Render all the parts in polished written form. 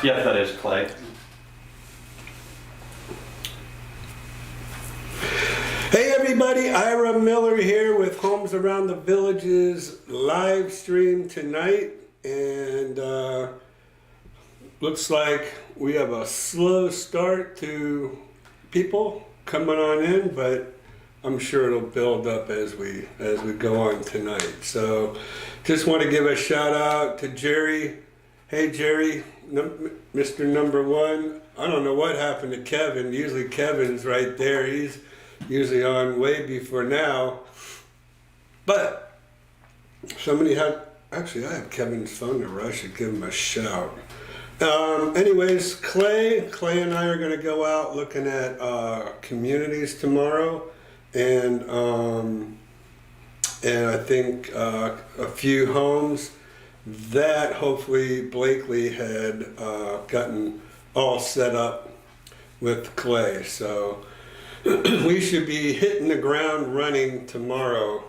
Yep, that is Clay. Hey everybody, Ira Miller here with Homes Around the Villages live stream tonight, and looks like we have a slow start to people coming on in, but I'm sure it'll build up as we go on tonight. So just want to give a shout out to Jerry. Hey Jerry, Mr. Number One. I don't know what happened to Kevin. Usually Kevin's right there. He's usually on way before now. But somebody had, actually I have Kevin's phone number. I should give him a shout. Anyways, Clay and I are going to go out looking at communities tomorrow, and I think a few homes that hopefully Blakely had gotten all set up with Clay. So we should be hitting the ground running tomorrow,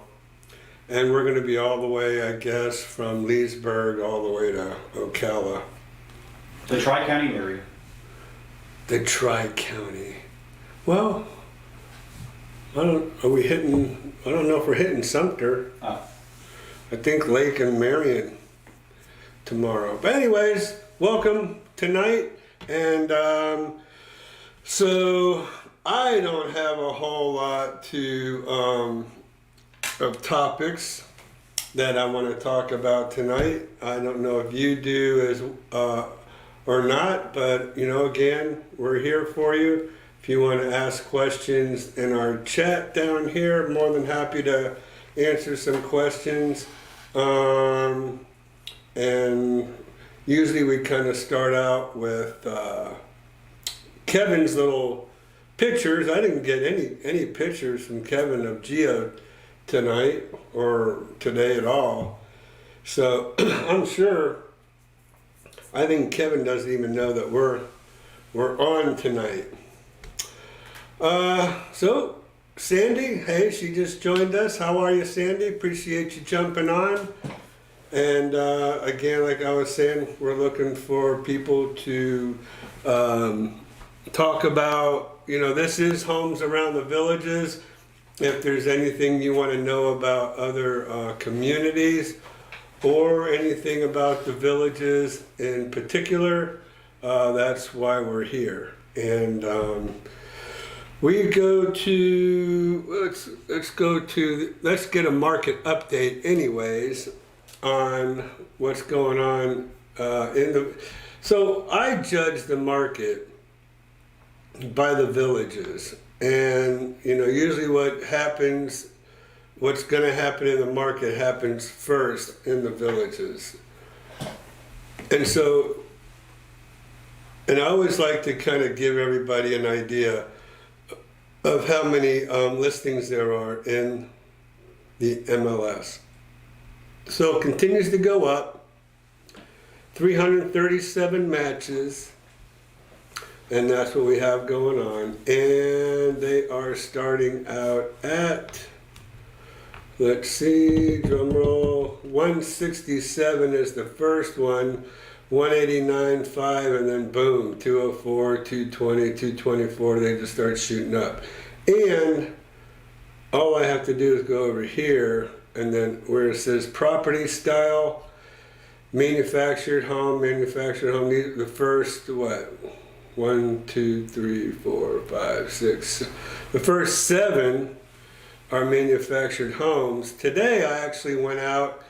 and we're going to be all the way, I guess, from Leesburg all the way to Ocala. The Tri-County area. The Tri-County. Well, I don't know if we're hitting Sumter. Oh. I think Lake and Marion tomorrow. But anyways, welcome tonight. And so I don't have a whole lot of topics that I want to talk about tonight. I don't know if you do or not, but again, we're here for you. If you want to ask questions in our chat down here, more than happy to answer some questions. And usually we kind of start out with Kevin's little pictures. I didn't get any pictures from Kevin of Geo tonight or today at all. So I'm sure, I think Kevin doesn't even know that we're on tonight. So Sandy, hey, she just joined us. How are you, Sandy? Appreciate you jumping on. And again, like I was saying, we're looking for people to talk about, this is Homes Around the Villages. If there's anything you want to know about other communities or anything about the villages in particular, that's why we're here. And we go to, let's get a market update anyways on what's going on so I judge the market by the villages, and usually what's going to happen in the market happens first in the villages. And so, and I always like to kind of give everybody an idea of how many listings there are in the MLS. So it continues to go up, 337 matches, and that's what we have going on. And they are starting out at, let's see, drum roll, 167 is the first one, 189.5, and then boom, 204, 220, 224, they just start shooting up. And all I have to do is go over here, and then where it says property style, manufactured home, the first, 1, 2, 3, 4, 5, 6, the first 7 are manufactured homes. Today I actually went out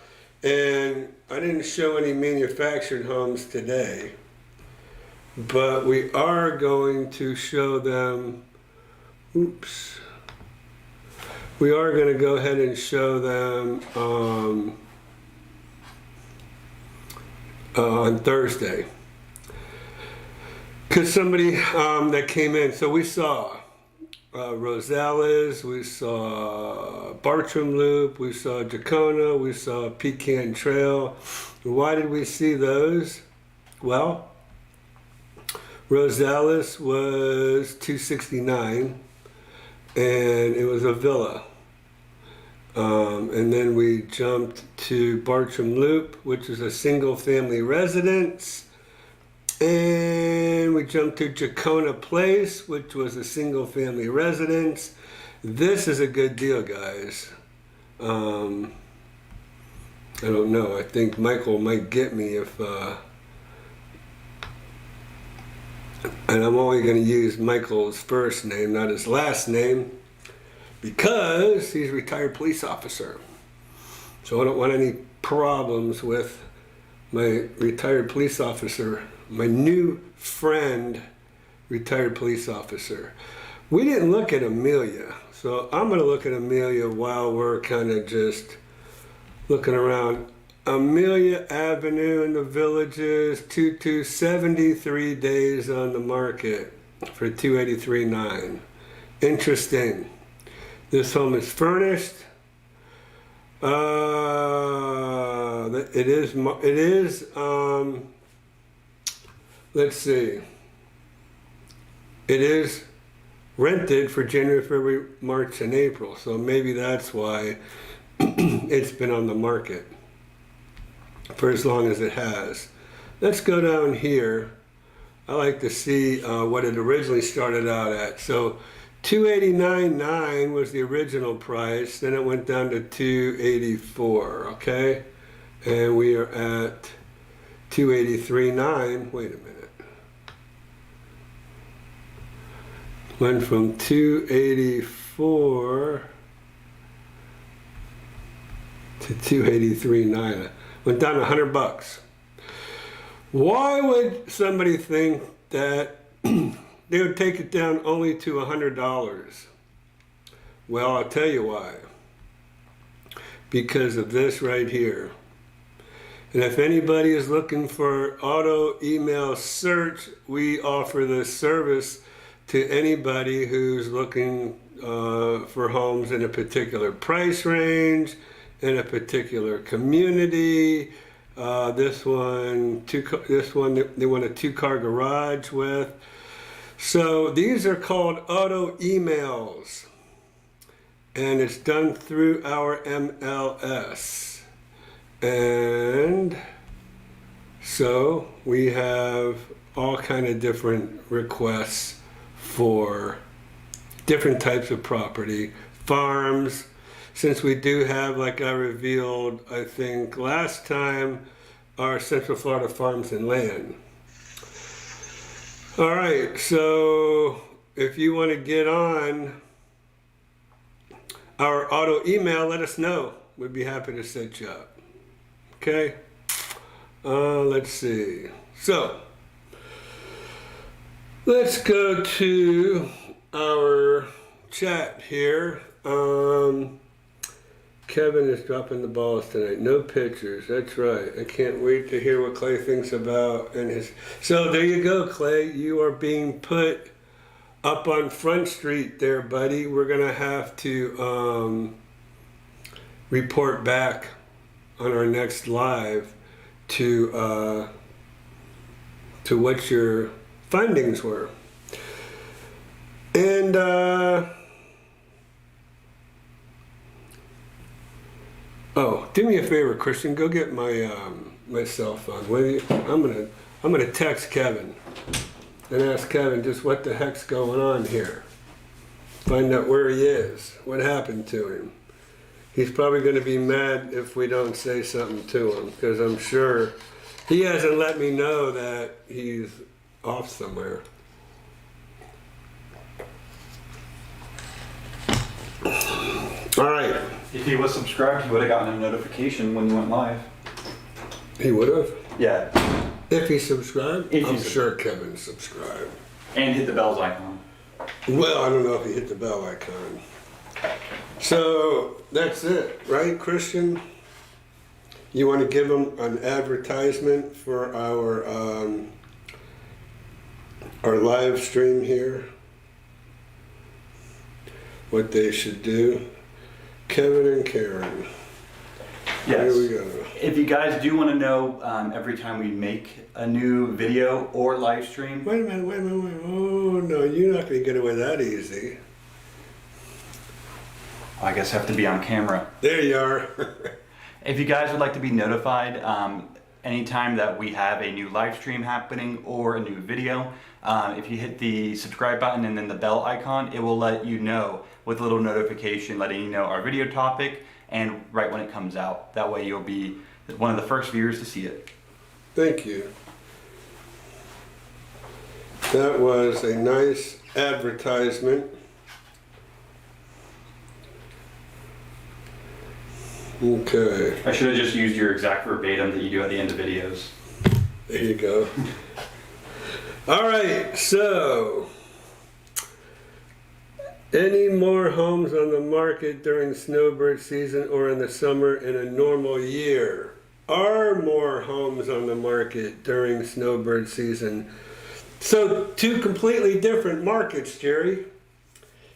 and I didn't show any manufactured homes today, but we are going to show them, we are going to go ahead and show them on Thursday. Because somebody that came in, so we saw Rosales, we saw Bartram Loop, we saw Jacona, we saw Pecan Trail. Why did we see those? Well, Rosales was $269, and it was a villa. And then we jumped to Bartram Loop, which is a single family residence. And jump to Jacona Place, which was a single family residence. This is a good deal, guys. I don't know. I think Michael might get me if, and I'm only going to use Michael's first name, not his last name, because he's a retired police officer. So I don't want any problems with my retired police officer, my new friend, retired police officer. We didn't look at Amelia, so I'm going to look at Amelia while we're kind of just looking around. Amelia Avenue in the Villages, 73 days on the market for $283,900. Interesting. This home is furnished. It is, let's see. It is rented for January, February, March, and April. So maybe that's why it's been on the market for as long as it has. Let's go down here. I like to see what it originally started out at. So $289,900 was the original price. Then it went down to $284,000, okay? And we are at $283,900. Wait a minute. Went from $284,000 to $283,900. Went down $100. Why would somebody think that they would take it down only to $100? Well, I'll tell you why. Because of this right here. And if anybody is looking for auto email search, we offer this service to anybody who's looking for homes in a particular price range, in a particular community. This one they want a 2-car garage with. So these are called auto emails, and it's done through our MLS. And so we have all kind of different requests for different types of property, farms, since we do have, like I revealed, I think last time, our Central Florida Farms and Land. All right, so if you want to get on our auto email, let us know. We'd be happy to set you up. Okay, let's see. So let's go to our chat here. Kevin is dropping the balls tonight. No pictures. That's right. I can't wait to hear what Clay thinks about and his. So there you go, Clay. You are being put up on Front Street there, buddy. We're gonna have to report back on our next live to what your findings were. And oh, do me a favor, Christian. Go get my my cell phone, will you? I'm gonna text Kevin and ask Kevin just what the heck's going on here. Find out where he is. What happened to him? He's probably going to be mad if we don't say something to him, because I'm sure he hasn't let me know that he's off somewhere. All right. If he was subscribed, he would have gotten a notification when you went live. He would have? Yeah. If he subscribed? If I'm he sure Kevin subscribed. And hit the bells icon. Well, I don't know if he hit the bell icon. So that's it, right, Christian? You want to give them an advertisement for our live stream here? What they should do? Kevin and Karen. Yes. Here we go. If you guys do want to know every time we make a new video or live stream. Wait a minute. Oh, no, you're not going to get away that easy. I guess I have to be on camera. There you are. If you guys would like to be notified anytime that we have a new live stream happening or a new video. If you hit the subscribe button and then the bell icon, it will let you know with a little notification letting you know our video topic and right when it comes out. That way you'll be one of the first viewers to see it. Thank you. That was a nice advertisement. Okay, I should have just used your exact verbatim that you do at the end of videos. there you go. All right, so any more homes on the market during snowbird season or in the summer in a normal year? Are more homes on the market during snowbird season? So two completely different markets, Jerry.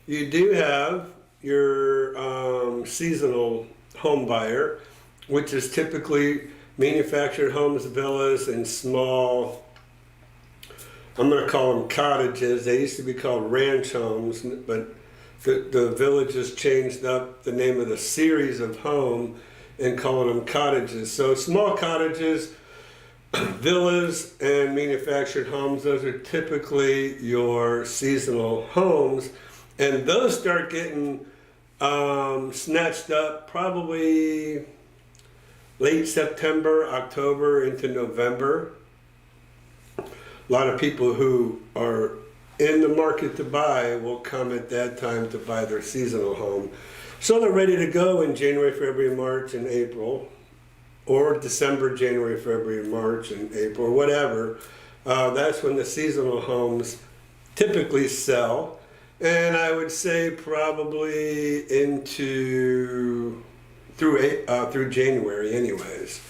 You do have your seasonal home buyer, which is typically manufactured homes, villas, and small, I'm going to call them cottages. They used to be called ranch homes, but the villages changed up the name of the series of home and calling them cottages. So small cottages, villas, and manufactured homes, those are typically your seasonal homes. And those start getting snatched up probably late September, October into November. A lot of people who are in the market to buy will come at that time to buy their seasonal home. So they're ready to go in January, February, March, and April, or December, January, February, March, and April, or whatever. That's when the seasonal homes typically sell. And I would say probably through January anyways.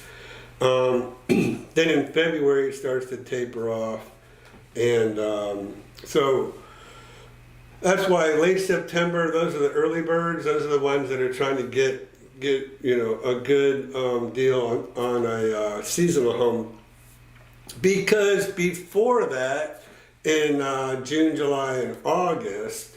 Then in February it starts to taper off. And so that's why late September, those are the early birds. Those are the ones that are trying to get a good deal on a seasonal home. Because before that, in June, July, and August,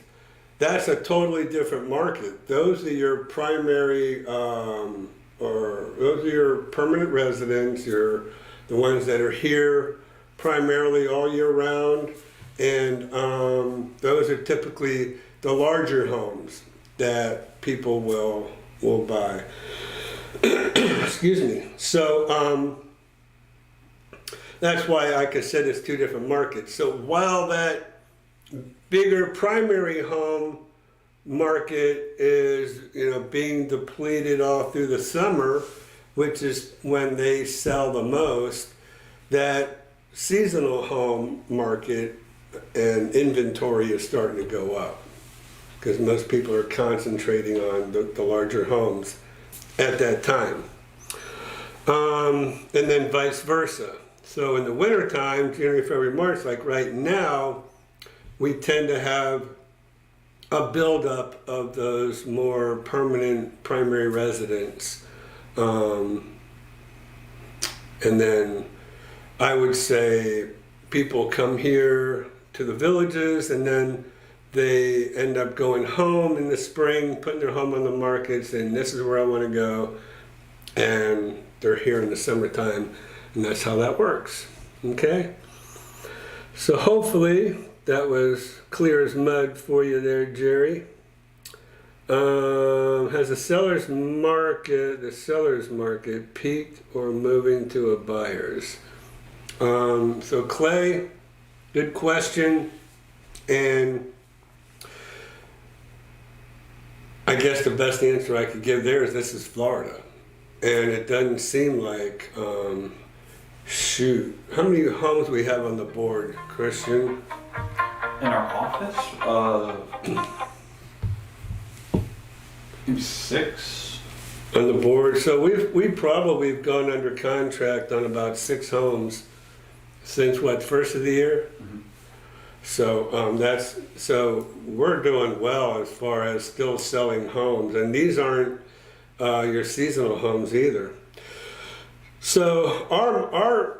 that's a totally different market. Those are your primary, those are your permanent residents, the ones that are here primarily all year round, and those are typically the larger homes that people will buy. Excuse me. So that's why, like I said, it's two different markets. So while that bigger primary home market is, being depleted all through the summer, which is when they sell the most, that seasonal home market and inventory is starting to go up because most people are concentrating on the larger homes at that time. And then vice versa. So in the winter time, January, February, March, like right now, we tend to have a buildup of those more permanent primary residents. And then I would say people come here to the villages and then they end up going home in the spring, putting their home on the market, saying this is where I want to go. And they're here in the summertime. And that's how that works, okay? So hopefully that was clear as mud for you there, Jerry. Has the seller's market peaked or moving to a buyer's? So Clay, good question. And I guess the best answer I could give there is this is Florida. And it doesn't seem like, shoot, how many homes we have on the board, Christian? In our office, maybe 6 on the board. So we've probably gone under contract on about 6 homes since what, first of the year? Mm-hmm. So so we're doing well as far as still selling homes, and these aren't your seasonal homes either. So our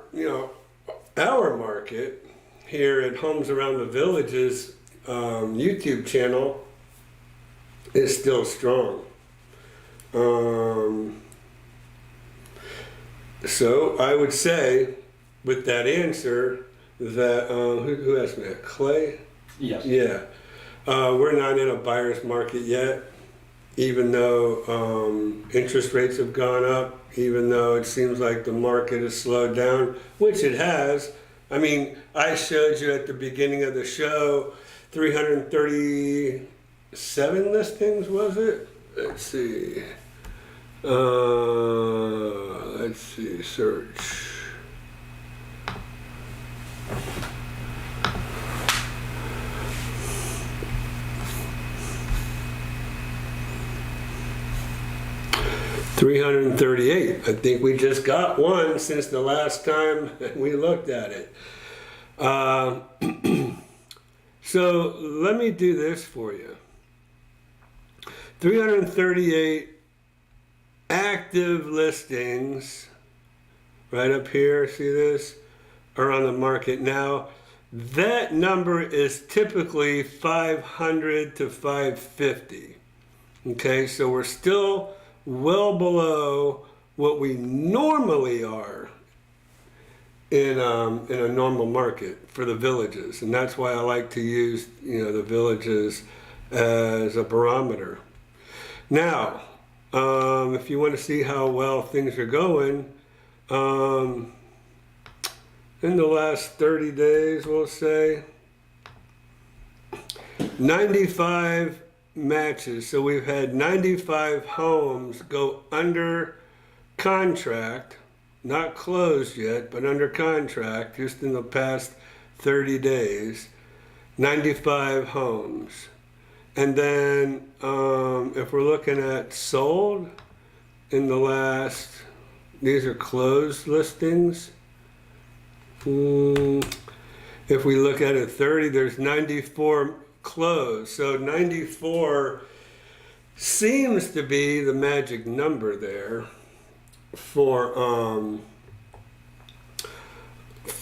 market here at Homes Around the Villages YouTube channel is still strong. So I would say, with that answer, that who asked me that? Clay? Yes. Yeah. We're not in a buyer's market yet, even though interest rates have gone up, even though it seems like the market has slowed down, which it has. I mean, I showed you at the beginning of the show 337 listings, was it? Let's see. Search. $338. I think we just got one since the last time we looked at it. So let me do this for you. 338 active listings right up here, see this, are on the market now. That number is typically 500 to 550. Okay, so we're still well below what we normally are in a normal market for the villages, and that's why I like to use the villages as a barometer. Now, if you want to see how well things are going, in the last 30 days, we'll say 95 matches. So we've had 95 homes go under contract, not closed yet, but under contract just in the past 30 days, 95 homes. And then if we're looking at sold in the last, these are closed listings. If we look at it 30, there's 94 closed. So 94 seems to be the magic number there for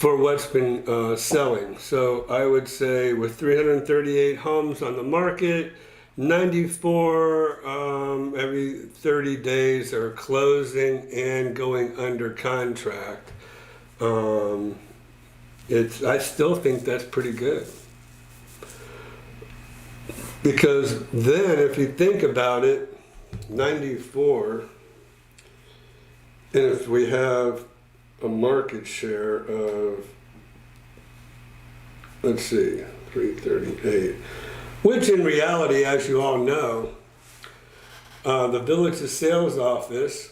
what's been selling. So I would say with 338 homes on the market, 94 every 30 days are closing and going under contract. I still think that's pretty good. Because then if you think about it, 94, and if we have a market share of, let's see, 338, which in reality, as you all know, the Villages Sales Office,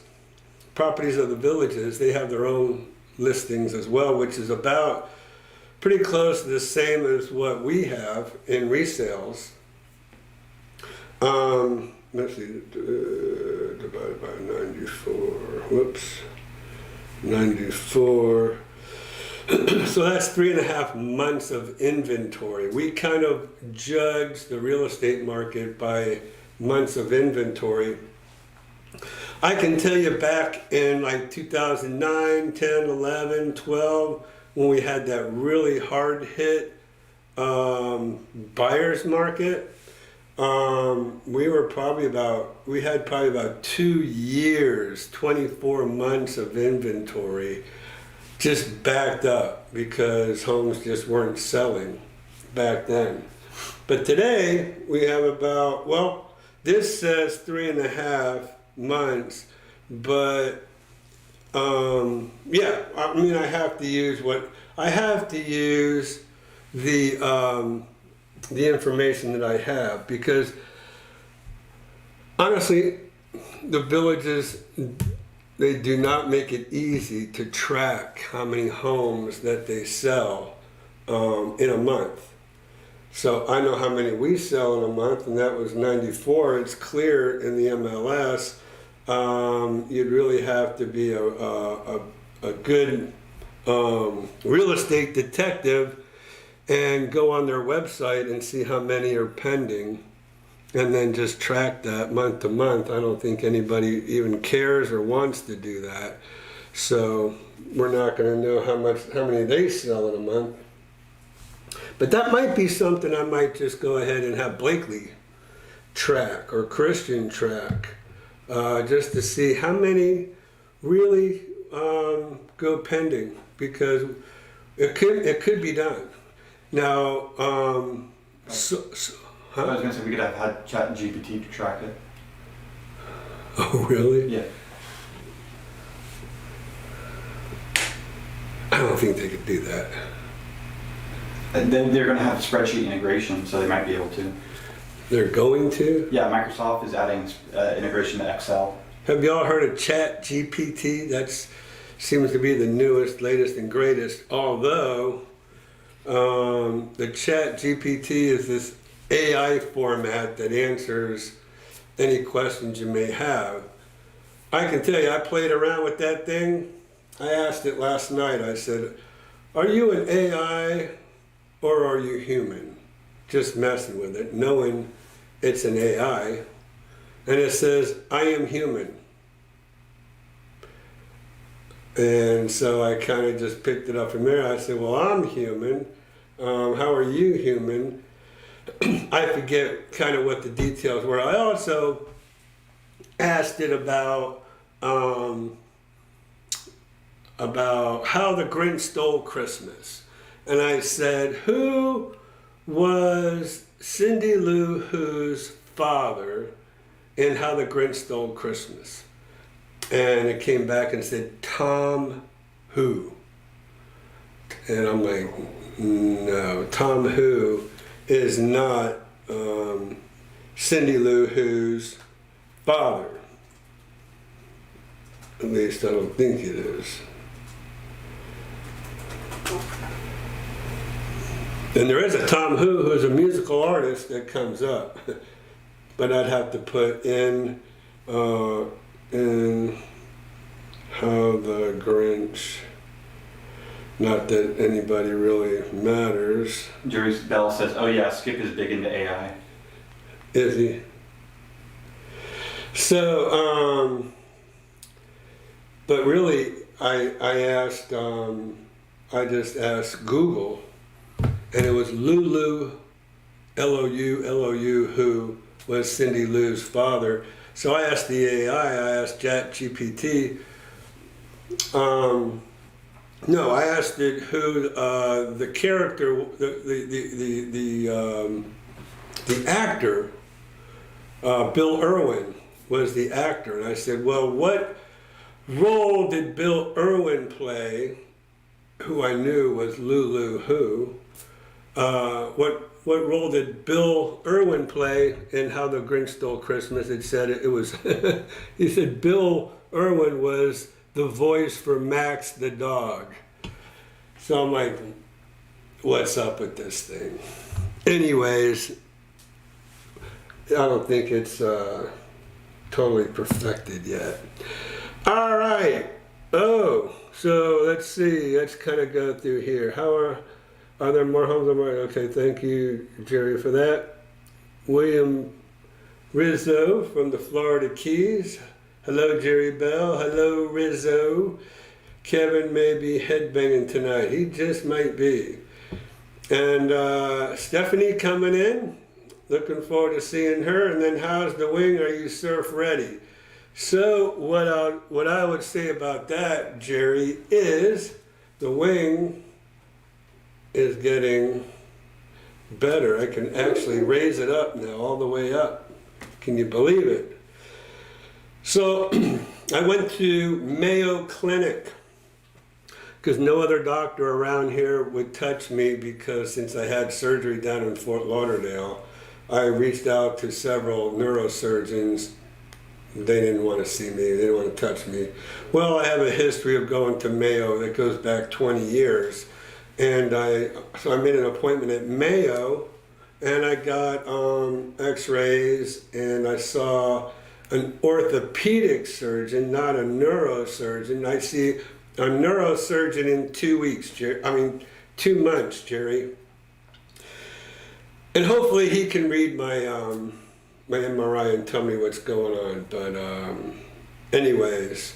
Properties of the Villages, they have their own listings as well, which is about pretty close to the same as what we have in resales. Let's see, divided by 94, whoops, 94. So that's 3.5 months of inventory. We kind of judge the real estate market by months of inventory. I can tell you back in like 2009, 10, 11, 12, when we had that really hard hit buyer's market, we had probably about 2 years, 24 months of inventory just backed up because homes just weren't selling back then. But today we have about, well, this says 3.5 months, but yeah, I mean, I have to use the information that I have, because honestly, the villages, they do not make it easy to track how many homes that they sell in a month. So I know how many we sell in a month, and that was 94. It's clear in the MLS. You'd really have to be a good real estate detective and go on their website and see how many are pending, and then just track that month to month. I don't think anybody even cares or wants to do that. So we're not going to know how many they sell in a month. But that might be something I might just go ahead and have Blakely track or Christian track, just to see how many really go pending because it could be done. Now, I was gonna say we could have had Chat GPT to track it. Oh, really? Yeah. I don't think they could do that. And then they're gonna have spreadsheet integration, so they might be able to. They're going to? Yeah, Microsoft is adding integration to Excel. Have y'all heard of Chat GPT? That seems to be the newest, latest, and greatest. Although the Chat GPT is this AI format that answers any questions you may have. I can tell you, I played around with that thing. I asked it last night. I said, "Are you an AI or are you human?" Just messing with it, knowing it's an AI. And it says, "I am human." And so I kind of just picked it up from there. I said, "Well, I'm human. How are you human?" I forget kind of what the details were. I also asked it about how the Grinch stole Christmas. And I said, "Who was Cindy Lou Who's father in How the Grinch Stole Christmas?" And it came back and said, "Tom Who." And I'm like, no, Tom Who is not Cindy Lou Who's father. At least I don't think it is. And there is a Tom who's a musical artist that comes up, but I'd have to put in How the Grinch. Not that anybody really matters. Jerry Bell says, "Oh yeah, Skip is big into AI." Is he? So, but really, I just asked Google, and it was Lulu, Lou, who was Cindy Lou's father. So I asked the AI, I asked ChatGPT, no, I asked it who the character, the actor, Bill Irwin was the actor. And I said, "Well, what role did Bill Irwin play?" Who I knew was Lulu Who. What role did Bill Irwin play in How the Grinch Stole Christmas? It said it was. He said Bill Irwin was the voice for Max the dog. So I'm like, what's up with this thing? Anyways, I don't think it's totally perfected yet. All right. Oh, so let's see. Let's kind of go through here. Are there more homes on my? Okay, thank you, Jerry, for that. William Rizzo from the Florida Keys. Hello, Jerry Bell. Hello, Rizzo. Kevin may be headbanging tonight. He just might be. And Stephanie coming in. Looking forward to seeing her. And then, how's the wing? Are you surf ready? So what I would say about that, Jerry, is the wing is getting better. I can actually raise it up now, all the way up. Can you believe it? So I went to Mayo Clinic because no other doctor around here would touch me, because since I had surgery down in Fort Lauderdale, I reached out to several neurosurgeons. They didn't want to see me. They didn't want to touch me. Well, I have a history of going to Mayo that goes back 20 years. And so I made an appointment at Mayo, and I got x-rays, and I saw an orthopedic surgeon, not a neurosurgeon. I see a neurosurgeon in 2 weeks, 2 months, Jerry. And hopefully he can read my MRI and tell me what's going on. But anyways,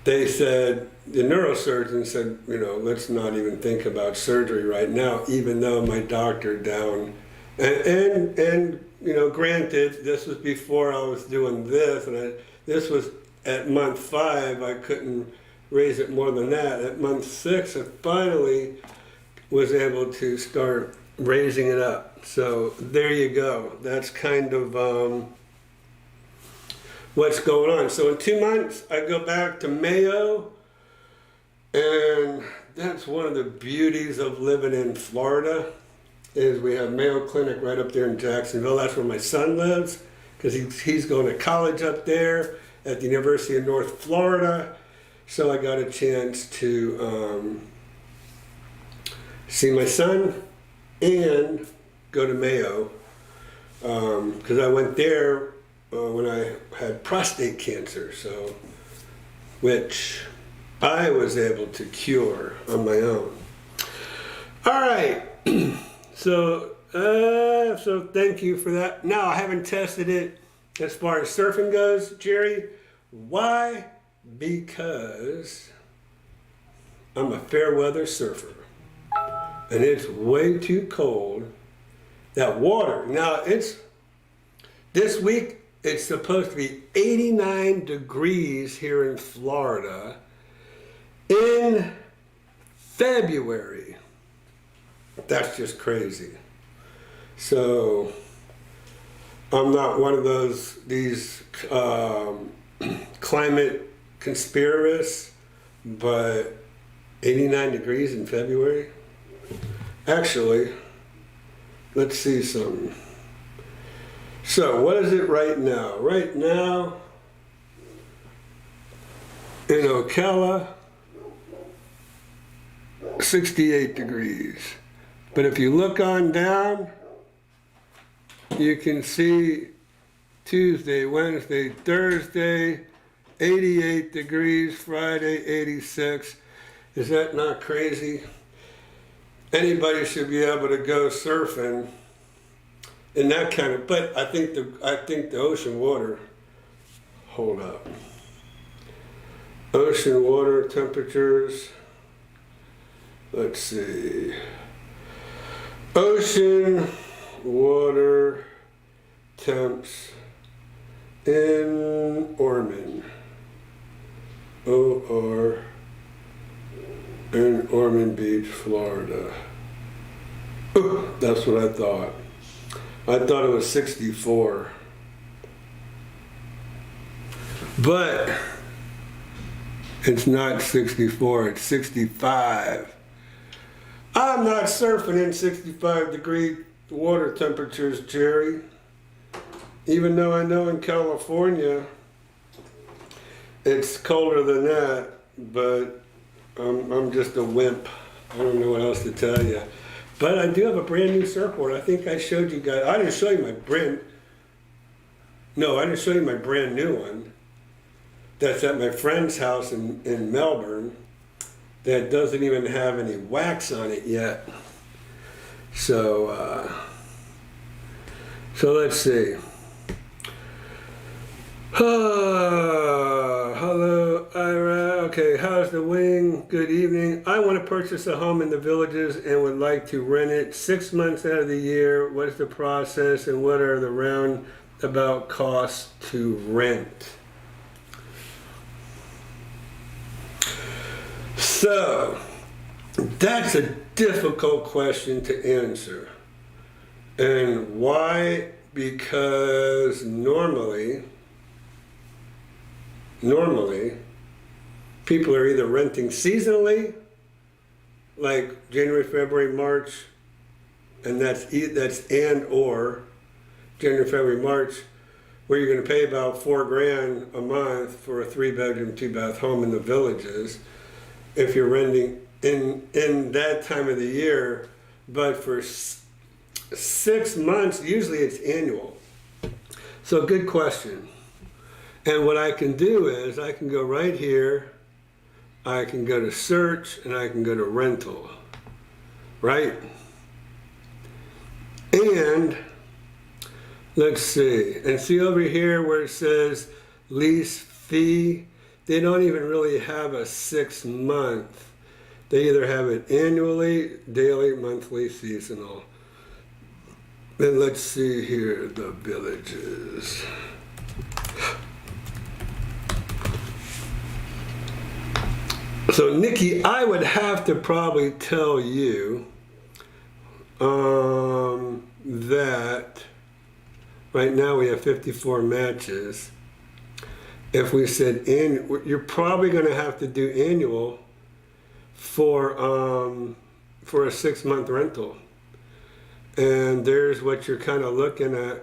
they said, the neurosurgeon said, let's not even think about surgery right now, even though my doctor down, and granted, this was before I was doing this, and this was at month 5. I couldn't raise it more than that. At month 6, I finally was able to start raising it up. So there you go. That's kind of what's going on. So in 2 months, I go back to Mayo, and that's one of the beauties of living in Florida, is we have Mayo Clinic right up there in Jacksonville. That's where my son lives, because he's going to college up there at the University of North Florida. So I got a chance to see my son and go to Mayo, because I went there when I had prostate cancer, so which I was able to cure on my own. All right, so thank you for that. Now, I haven't tested it as far as surfing goes, Jerry. Why? Because I'm a fair weather surfer, and it's way too cold. That water, now this week it's supposed to be 89 degrees here in Florida in February. That's just crazy. So I'm not one of these climate conspiracists, but 89 degrees in February? Actually, let's see something. So what is it right now? Right now, in Ocala, 68 degrees. But if you look on down, you can see Tuesday, Wednesday, Thursday, 88 degrees, Friday, 86. Is that not crazy? Anybody should be able to go surfing in that kind of, but I think the ocean water, hold up. Ocean water temperatures, let's see. Ocean water temps in Ormond, O-R, in Ormond Beach, Florida. Ooh, that's what I thought. I thought it was 64. But it's not 64, it's 65. I'm not surfing in 65 degree water temperatures, Jerry. Even though I know in California it's colder than that, but I'm just a wimp. I don't know what else to tell you. But I do have a brand new surfboard. I think I showed you guys. I didn't show you my brand new one. That's at my friend's house in Melbourne. That doesn't even have any wax on it yet. So let's see. Hello, Ira. Okay, how's the wing? Good evening. I want to purchase a home in the Villages and would like to rent it 6 months out of the year. What is the process and what are the roundabout costs to rent? So, that's a difficult question to answer. And why? Because normally, people are either renting seasonally, like January, February, March, and that's or January, February, March, where you're going to pay about $4,000 a month for a 3-bedroom, 2-bath home in the Villages. If you're renting in that time of the year, but for 6 months, usually it's annual. So good question. And what I can do is I can go right here, I can go to search, and I can go to rental, right? And let's see, and see over here where it says lease fee, they don't even really have a 6 month. They either have it annually, daily, monthly, seasonal. Then let's see here, the Villages. So Nikki, I would have to probably tell you that right now we have 54 matches. If we said you're probably going to have to do annual for a 6-month rental. And there's what you're kind of looking at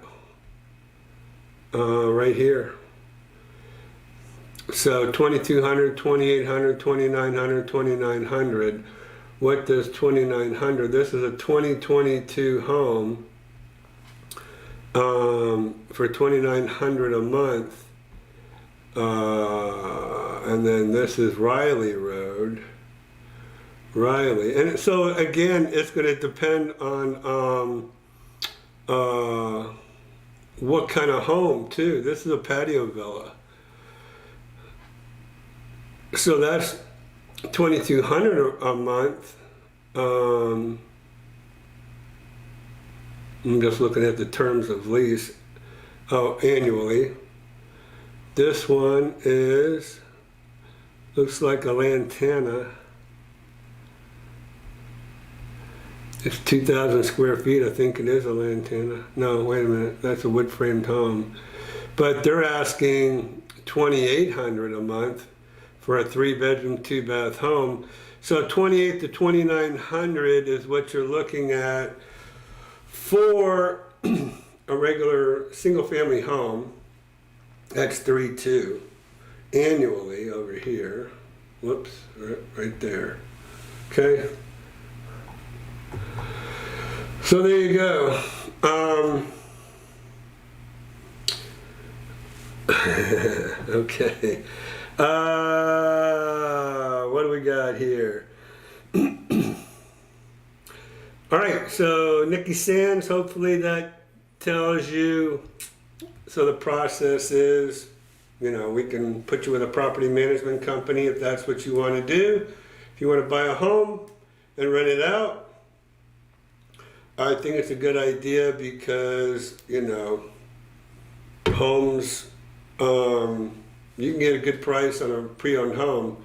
right here. So 2,200, 2,800, 2,900, 2,900. What does 2,900? This is a 2022 home for 2,900 a month. And then this is Riley Road. Riley. And so again, it's going to depend on what kind of home too. This is a patio villa. So that's 2,200 a month. I'm just looking at the terms of lease. Oh, annually. This one looks like a lantana. It's 2,000 square feet. I think it is a lantana. No, wait a minute. That's a wood framed home. But they're asking 2,800 a month for a 3-bedroom, 2-bath home. So 2,800 to 2,900 is what you're looking at for a regular single-family home. That's 3.2 annually over here. Whoops, right there. Okay. So there you go. Okay. What do we got here? All right, so Nikki Sands, hopefully that tells you. So the process is, we can put you with a property management company if that's what you want to do. If you want to buy a home and rent it out, I think it's a good idea because, homes, you can get a good price on a pre-owned home,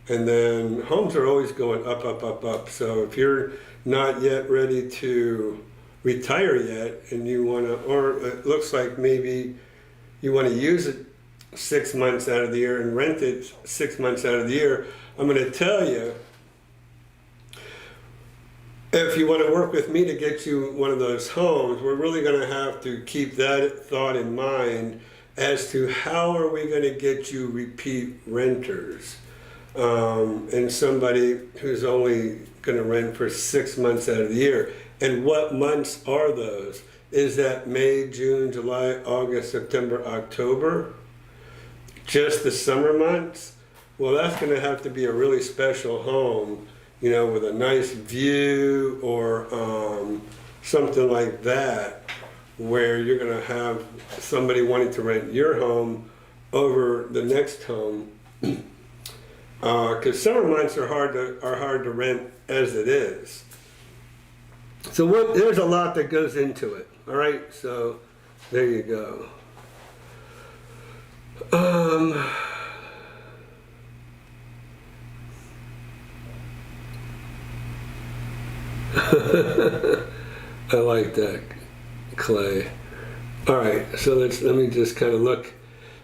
and then homes are always going up, up, up, up. So if you're not yet ready to retire yet and you want to, or it looks like maybe you want to use it 6 months out of the year and rent it 6 months out of the year, I'm going to tell you, if you want to work with me to get you one of those homes, we're really going to have to keep that thought in mind as to how are we going to get you repeat renters, and somebody who's only going to rent for 6 months out of the year. And what months are those? Is that May, June, July, August, September, October? Just the summer months? Well, that's going to have to be a really special home, with a nice view or something like that, where you're going to have somebody wanting to rent your home over the next home, because summer months are hard to rent as it is. So there's a lot that goes into it. All right, so there you go. I like that, Clay. All right, so let me just kind of look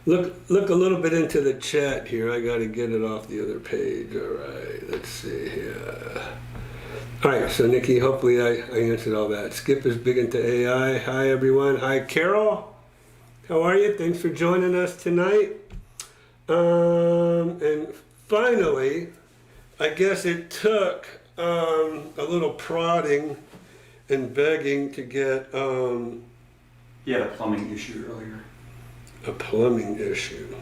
a little bit into the chat here. I got to get it off the other page. All right, let's see here. All right, so Nikki, hopefully I answered all that. Skip is big into AI. Hi everyone. Hi Carol. How are you? Thanks for joining us tonight. And finally, I guess it took a little prodding and begging to get He had a plumbing issue earlier. a plumbing issue.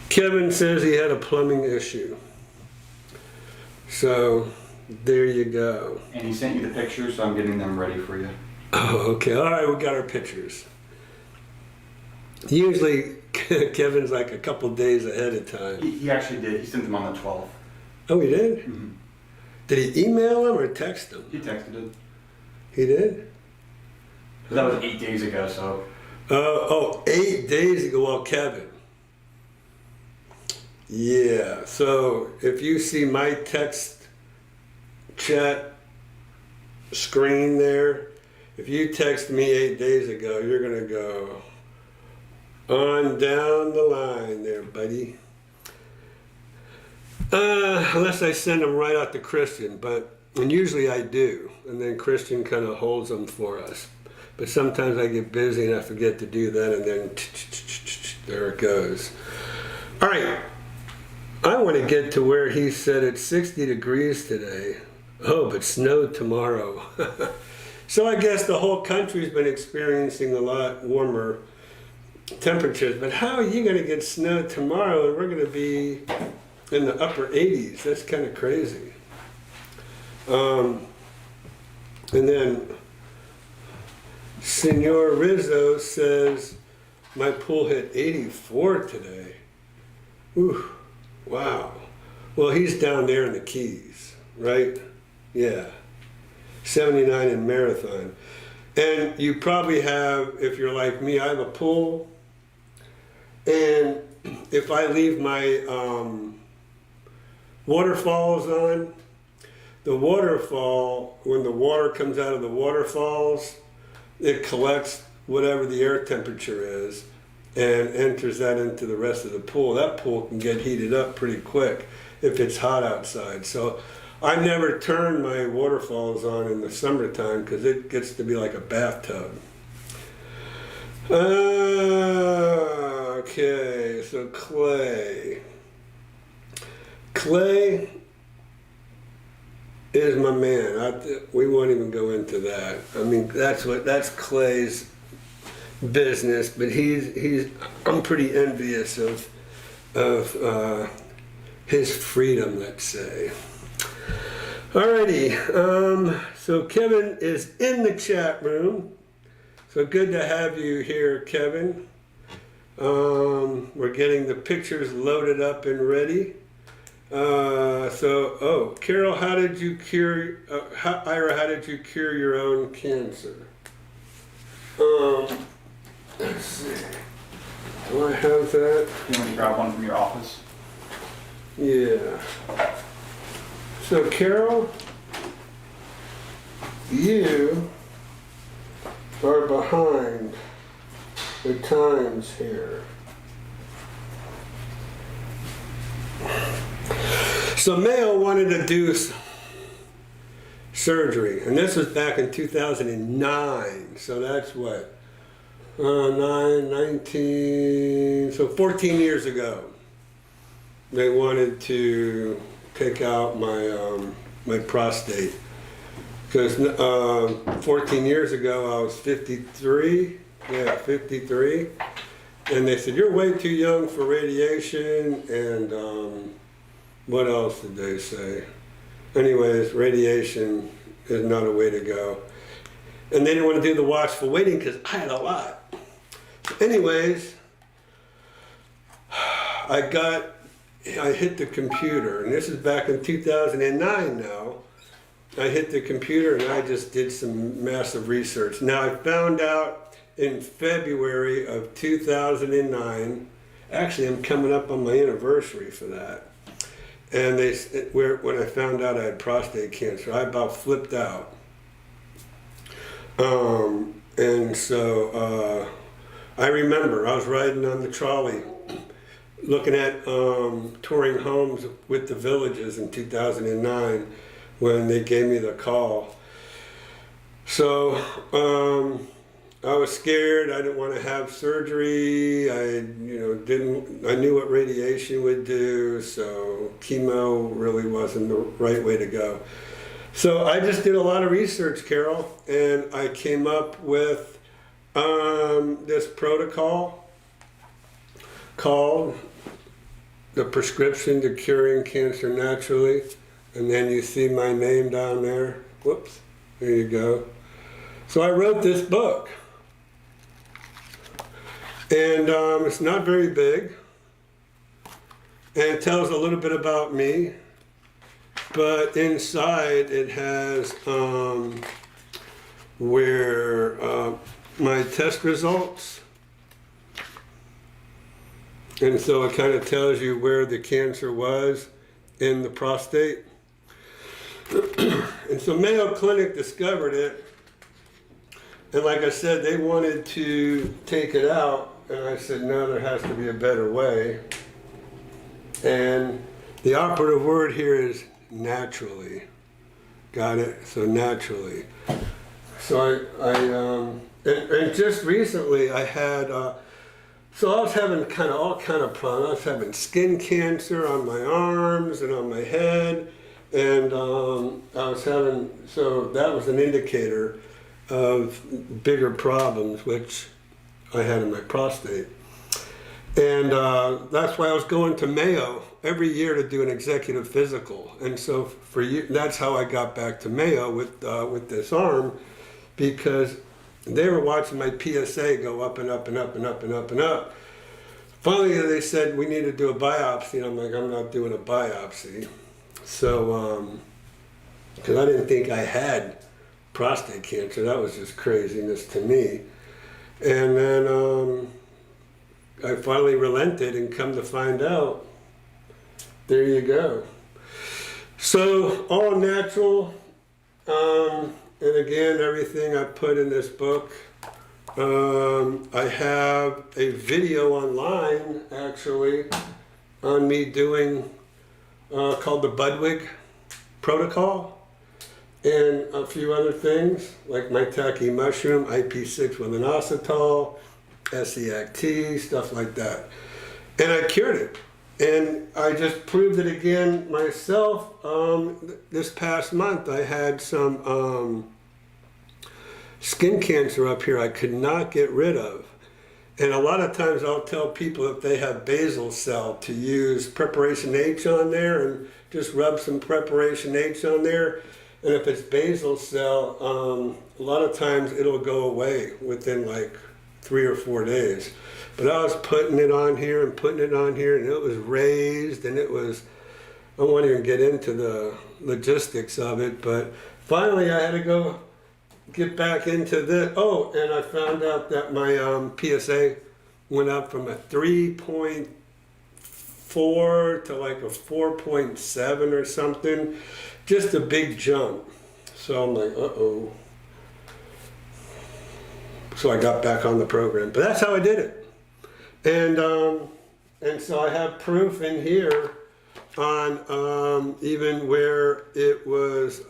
Kevin says he had a plumbing issue. So there you go. And he sent you the pictures, so I'm getting them ready for you. Oh, okay. All right, we got our pictures. Usually Kevin's like a couple days ahead of time. He actually did. He sent them on the 12th. Oh, he did? Mm-hmm. Did he email him or text him? He texted it. He did? That was 8 days ago, so. 8 days ago. Well, Kevin, Yeah, so if you see my text chat screen there, if you text me 8 days ago, you're gonna go on down the line there, buddy. Unless I send them right out to Christian, and usually I do, and then Christian kind of holds them for us. But sometimes I get busy and I forget to do that, and then there it goes. All right, I want to get to where he said it's 60 degrees today. Oh, but snow tomorrow. So I guess the whole country's been experiencing a lot warmer temperatures, but how are you going to get snow tomorrow and we're going to be in the upper 80s? That's kind of crazy. And then Senor Rizzo says, my pool hit 84 today. Ooh, wow. Well, he's down there in the Keys, right? Yeah. 79 in Marathon. And you probably have, if you're like me, I have a pool. And if I leave my waterfalls on, the waterfall, when the water comes out of the waterfalls, it collects whatever the air temperature is and enters that into the rest of the pool. That pool can get heated up pretty quick if it's hot outside. So I never turn my waterfalls on in the summertime because it gets to be like a bathtub. Okay, so Clay. Clay is my man. We won't even go into that. I mean, that's Clay's business, but I'm pretty envious of his freedom, let's say. Alrighty, so Kevin is in the chat room. So good to have you here, Kevin. We're getting the pictures loaded up and ready. Carol, how did you cure, Ira, how did you cure your own cancer? Let's see. Do I have that? You want to grab one from your office? Yeah. So Carol, you are behind the times here. So Mayo wanted to do surgery, and this was back in 2009. So that's what? 14 years ago. They wanted to take out my prostate. Because 14 years ago I was 53. Yeah, 53. And they said, you're way too young for radiation, and what else did they say? Anyways, radiation is not a way to go. And they didn't want to do the watchful waiting because I had a lot. Anyways, I hit the computer, and this is back in 2009 now. I hit the computer and I just did some massive research. Now I found out in February of 2009, actually I'm coming up on my anniversary for that. And when I found out I had prostate cancer, I about flipped out. And so I remember I was riding on the trolley looking at touring homes with the villages in 2009 when they gave me the call. So I was scared. I didn't want to have surgery. I knew what radiation would do, so chemo really wasn't the right way to go. So I just did a lot of research, Carol, and I came up with this protocol called the Prescription to Curing Cancer Naturally. And then you see my name down there. Whoops, there you go. So I wrote this book. And it's not very big. And it tells a little bit about me. But inside it has where my test results. And so it kind of tells you where the cancer was in the prostate. And so Mayo Clinic discovered it. And like I said, they wanted to take it out. And I said, no, there has to be a better way. And the operative word here is naturally. Got it? So naturally. So and just recently I had, so I was having all kind of problems. I was having skin cancer on my arms and on my head. And I was having, so that was an indicator of bigger problems, which I had in my prostate. And that's why I was going to Mayo every year to do an executive physical. And so for you, that's how I got back to Mayo with this arm, because they were watching my PSA go up and up and up and up and up and up. Finally, they said, we need to do a biopsy. And I'm like, I'm not doing a biopsy. So, because I didn't think I had prostate cancer. That was just craziness to me. And then I finally relented, and come to find out, there you go. So all natural, and again, everything I put in this book. I have a video online, actually, on me doing, called the Budwig Protocol, and a few other things, like maitake mushroom, IP6 with inositol, SEACT, stuff like that. And I cured it. And I just proved it again myself. This past month, I had some skin cancer up here I could not get rid of. And a lot of times I'll tell people if they have basal cell to use preparation H on there and just rub some preparation H on there. And if it's basal cell, a lot of times it'll go away within like 3 or 4 days. But I was putting it on here and putting it on here, and it was raised, and it was, I won't even get into the logistics of it, but finally I had to go get back into this. Oh, and I found out that my PSA went up from a 3.4 to like a 4.7 or something. Just a big jump. So I'm like, uh-oh. So I got back on the program. But that's how I did it. And so I have proof in here on even where it was,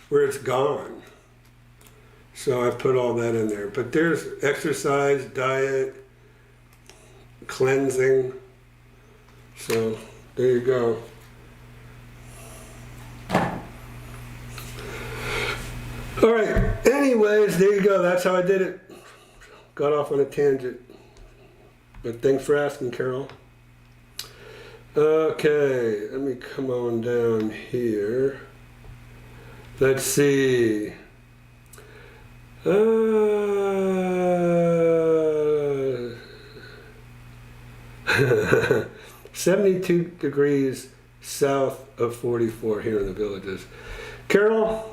where it's gone. So I put all that in there. But there's exercise, diet, cleansing. So there you go. All right, anyways, there you go. That's how I did it. Got off on a tangent. But thanks for asking, Carol. Okay, let me come on down here. Let's see. 72 degrees south of 44 here in the Villages. Carol,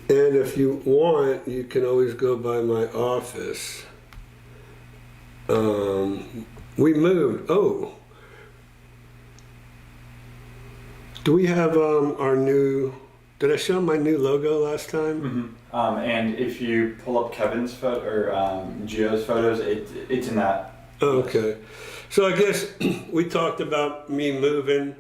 and if you want, you can always go by my office. We moved. Oh. Do we have our new... Did I show my new logo last time? Mm-hmm. And if you pull up Kevin's photo or Gio's photos, it's in that. Okay. So I guess we talked about me moving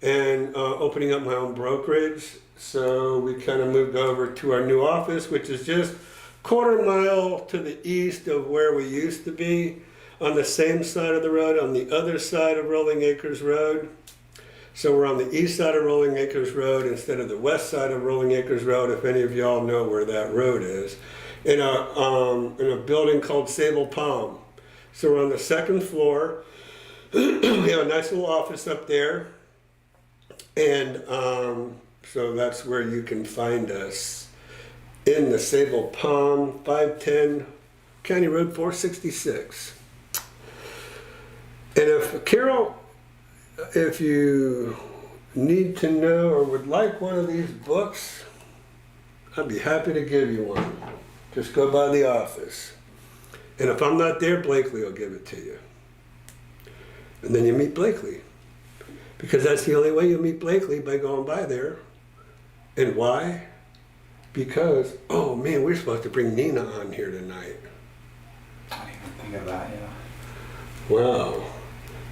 and opening up my own brokerage. So we kind of moved over to our new office, which is just quarter mile to the east of where we used to be, on the same side of the road, on the other side of Rolling Acres Road. So we're on the east side of Rolling Acres Road instead of the west side of Rolling Acres Road, if any of y'all know where that road is, in a building called Sable Palm. So we're on the second floor. We have a nice little office up there. And so that's where you can find us, in the Sable Palm, 510 County Road 466. And if, Carol, if you need to know or would like one of these books, I'd be happy to give you one. Just go by the office. And if I'm not there, Blakely will give it to you. And then you meet Blakely. Because that's the only way you meet Blakely, by going by there. And why? Because, oh man, we're supposed to bring Nina on here tonight. I didn't even think of that, yeah. Wow.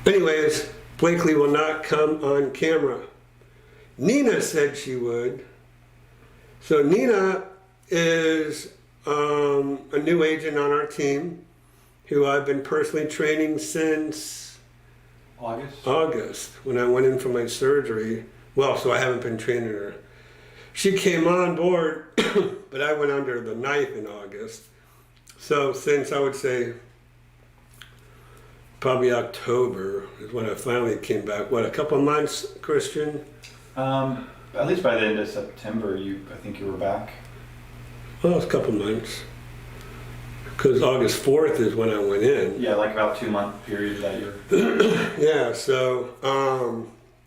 Anyways, Blakely will not come on camera. Nina said she would. So Nina is a new agent on our team who I've been personally training since August, when I went in for my surgery. Well, so I haven't been training her. She came on board, but I went under the knife in August. So since, I would say, probably October is when I finally came back. What, a couple months, Christian? At least by the end of September, I think you were back. Well, it's a couple months. Because August 4th is when I went in. Yeah, like about 2 month period that you're. Yeah, so,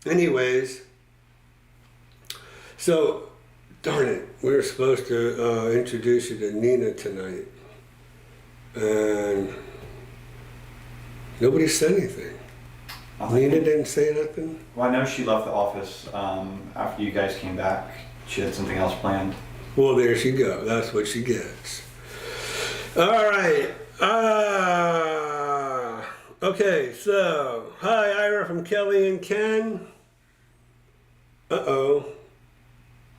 anyways. So, darn it, we were supposed to introduce you to Nina tonight. And nobody said anything. Nina didn't say nothing? Well, I know she left the office after you guys came back. She had something else planned. Well, there she go. That's what she gets. All right. Okay, so, hi, Ira from Kelly and Ken. Uh-oh.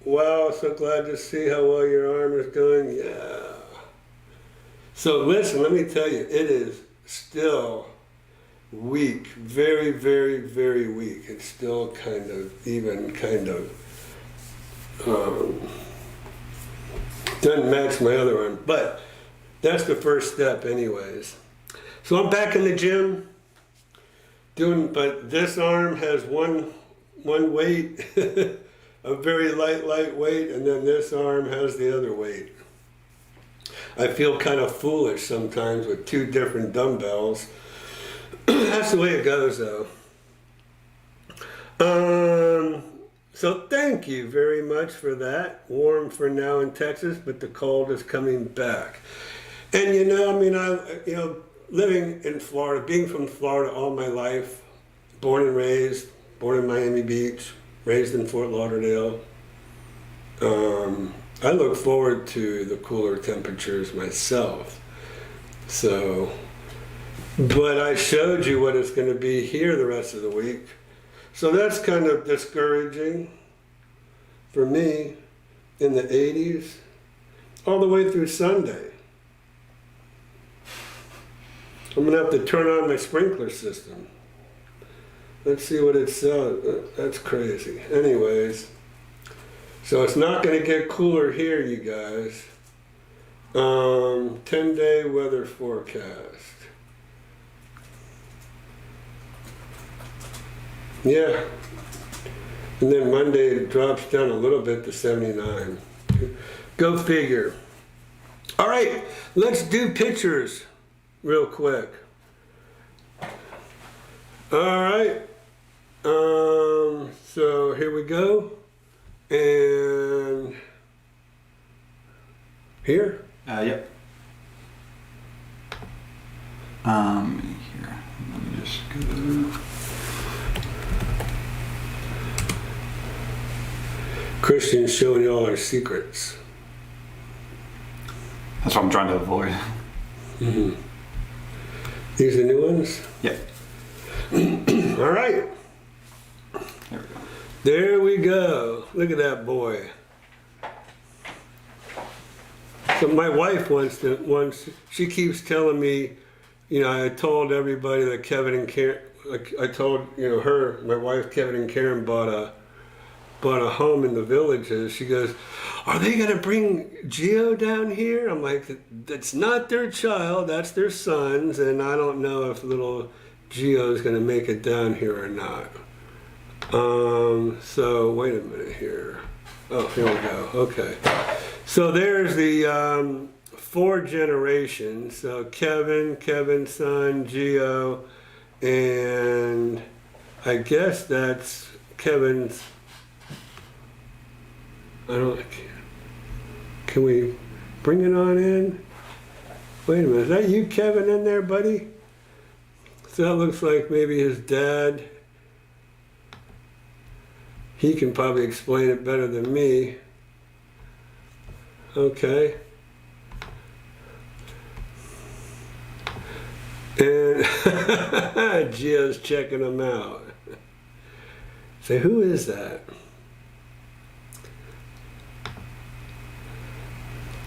Wow, so glad to see how well your arm is doing. Yeah. So listen, let me tell you, it is still weak. Very, very, very weak. It's still doesn't match my other arm, but that's the first step anyways. So I'm back in the gym but this arm has one weight, a very light weight, and then this arm has the other weight. I feel kind of foolish sometimes with two different dumbbells. That's the way it goes though. So thank you very much for that. Warm for now in Texas, but the cold is coming back. And living in Florida, being from Florida all my life, born and raised, born in Miami Beach, raised in Fort Lauderdale. I look forward to the cooler temperatures myself. So, but I showed you what it's going to be here the rest of the week. So that's kind of discouraging for me in the 80s, all the way through Sunday. I'm gonna have to turn on my sprinkler system. Let's see what it says. That's crazy. Anyways, so it's not gonna get cooler here, you guys. 10-day weather forecast. Yeah. And then Monday it drops down a little bit to 79. Go figure. All right, let's do pictures real quick. All right. So here we go. And here? Yep. Here. Let me just go. Christian's showing you all our secrets. That's what I'm trying to avoid. Mm-hmm. These are new ones? Yep. All right. There we go. There we go. Look at that boy. So my wife once she keeps telling me, I told everybody that Kevin and Karen, I told her, my wife Kevin and Karen bought a home in the Villages. She goes, are they gonna bring Gio down here? I'm like, that's not their child, that's their son's, and I don't know if little Gio's gonna make it down here or not. So wait a minute here. Oh, here we go, okay. So there's the 4 generations. So Kevin, Kevin's son, Gio, and I guess that's Kevin's. Can we bring it on in? Wait a minute, is that you, Kevin, in there, buddy? So that looks like maybe his dad. He can probably explain it better than me. Okay. And Gio's checking him out. Say, who is that?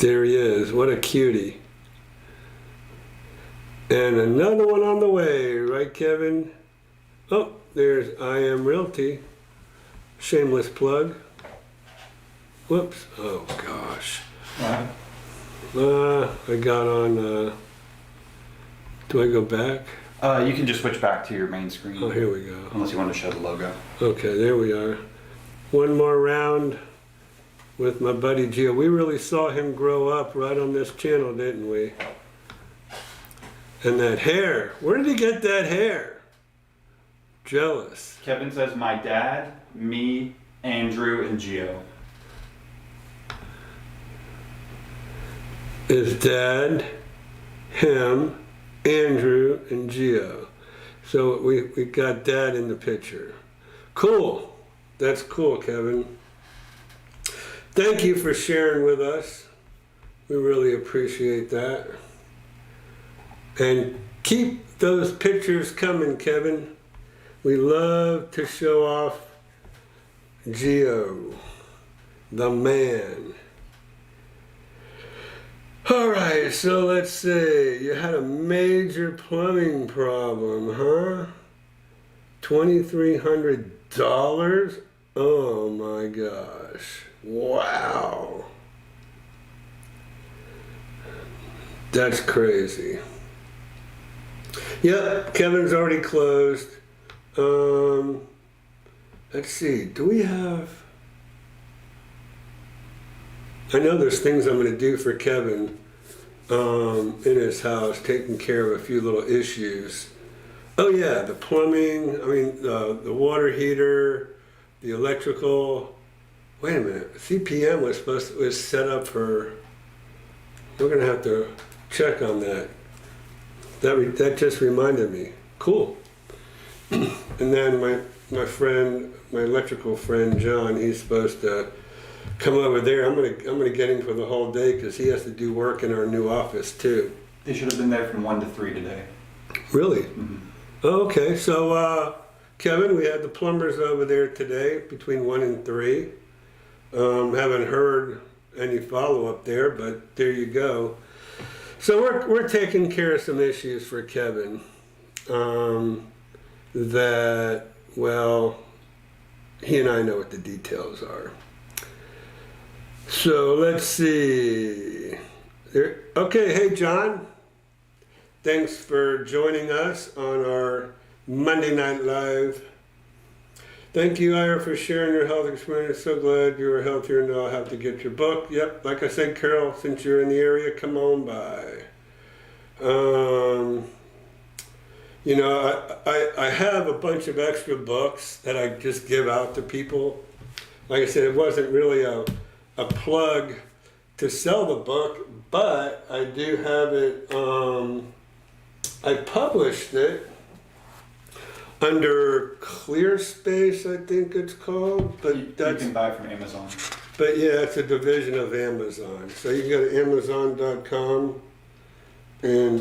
There he is. What a cutie. And another one on the way, right, Kevin? Oh, there's I Am Realty. Shameless plug. Whoops. Oh, gosh. I got on... do I go back? You can just switch back to your main screen. Oh, here we go. Unless you want to show the logo. Okay, there we are. One more round with my buddy Gio. We really saw him grow up right on this channel, didn't we? And that hair. Where did he get that hair? Jealous. Kevin says my dad, me, Andrew, and Gio. His dad, him, Andrew, and Gio. So we got Dad in the picture. Cool. That's cool, Kevin. Thank you for sharing with us. We really appreciate that. And keep those pictures coming, Kevin. We love to show off Gio, the man. All right, so let's see. You had a major plumbing problem, huh? $2,300? Oh my gosh. Wow. That's crazy. Yep, Kevin's already closed. Let's see. Do we have... I know there's things I'm going to do for Kevin in his house, taking care of a few little issues. Oh yeah, the plumbing, the water heater, the electrical. Wait a minute, CPM was set up for, we're going to have to check on that. That just reminded me. Cool. And then my electrical friend John, he's supposed to come over there. I'm gonna get him for the whole day because he has to do work in our new office too. They should have been there from 1 to 3 today. Really? Mm-hmm. Oh, okay. So Kevin, we had the plumbers over there today between 1 and 3. Haven't heard any follow up there, but there you go. So we're taking care of some issues for Kevin. That, well, he and I know what the details are. So let's see. Okay, hey John. Thanks for joining us on our Monday Night Live. Thank you, Ira, for sharing your health experience. So glad you are healthier now. I'll have to get your book. Yep, like I said, Carol, since you're in the area, come on by. I have a bunch of extra books that I just give out to people. Like I said, it wasn't really a plug to sell the book, but I do have it. I published it under ClearSpace, I think it's called. But you can buy from Amazon. But yeah, it's a division of Amazon. So you can go to Amazon.com and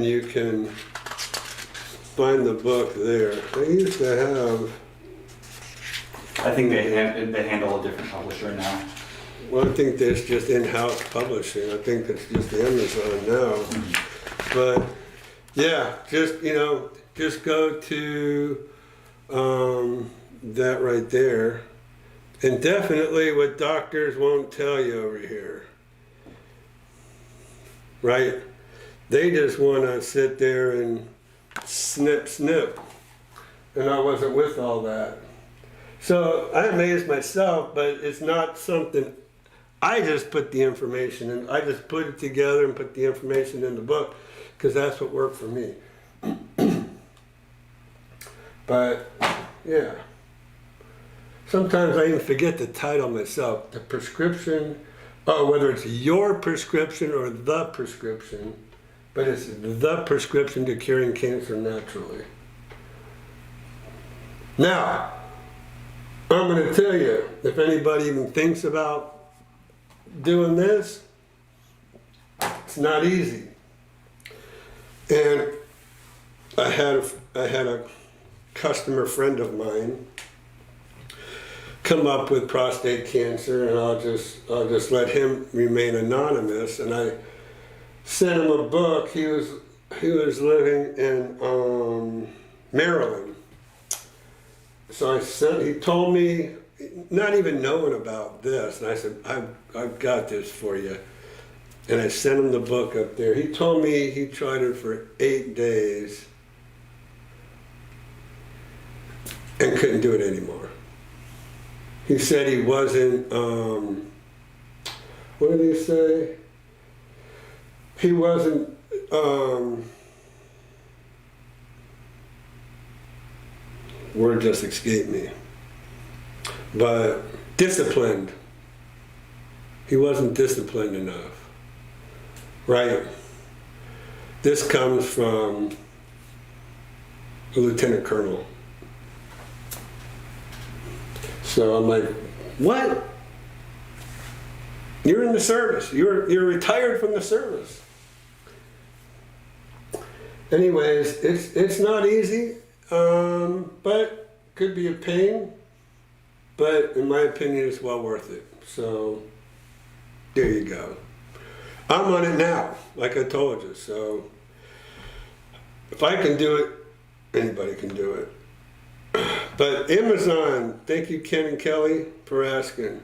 you can find the book there. I used to have. I think they handle a different publisher now. Well, I think there's just in-house publishing. I think it's just Amazon now. Mm-hmm. But yeah, just go to that right there. And definitely what doctors won't tell you over here. Right? They just want to sit there and snip. And I wasn't with all that. So I amazed myself, but it's not something, I just put the information in. I just put it together and put the information in the book because that's what worked for me. But yeah, sometimes I even forget the title myself. The prescription Oh, whether it's your prescription or the prescription, but it's the prescription to curing cancer naturally. Now, I'm going to tell you, if anybody even thinks about doing this, it's not easy. And I had a customer friend of mine come up with prostate cancer, and I'll just let him remain anonymous. And I sent him a book. He was living in Maryland. So he told me, not even knowing about this, and I said, I've got this for you. And I sent him the book up there. He told me he tried it for 8 days and couldn't do it anymore. He said he wasn't, what did he say? He wasn't, word just escaped me, but disciplined. He wasn't disciplined enough, right? This comes from a lieutenant colonel. So I'm like, what? You're in the service. You're retired from the service. Anyways, it's not easy, but could be a pain. But in my opinion, it's well worth it. So there you go. I'm on it now, like I told you. So if I can do it, anybody can do it. But Amazon, thank you, Ken and Kelly, for asking.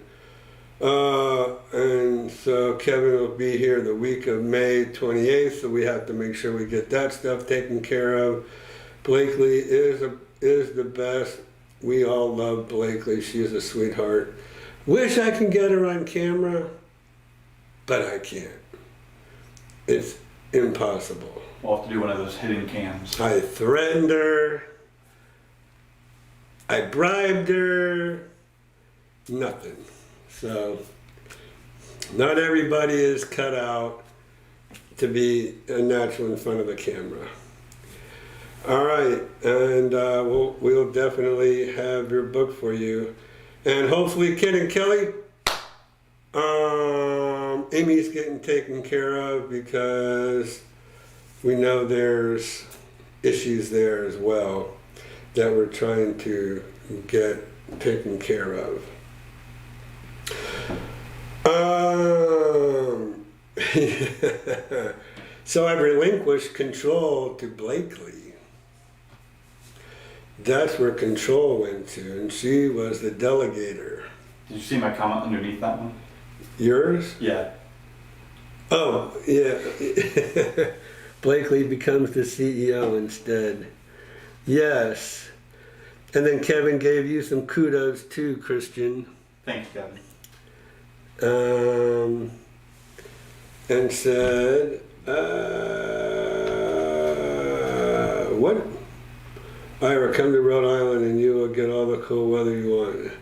And so Kevin will be here the week of May 28th, so we have to make sure we get that stuff taken care of. Blakely is the best. We all love Blakely. She is a sweetheart. Wish I can get her on camera, but I can't. It's impossible. We'll have to do one of those hidden cams. I threatened her. I bribed her. Nothing. So, not everybody is cut out to be a natural in front of a camera. All right, and we'll definitely have your book for you. And hopefully, Ken and Kelly, Amy's getting taken care of because we know there's issues there as well that we're trying to get taken care of. So I relinquished control to Blakely. That's where control went to, and she was the delegator. Did you see my comment underneath that one? Yours? Yeah. Oh, yeah. Blakely becomes the CEO instead. Yes. And then Kevin gave you some kudos too, Christian. Thanks, Kevin. And said, what? Ira, come to Rhode Island and you will get all the cool weather you want.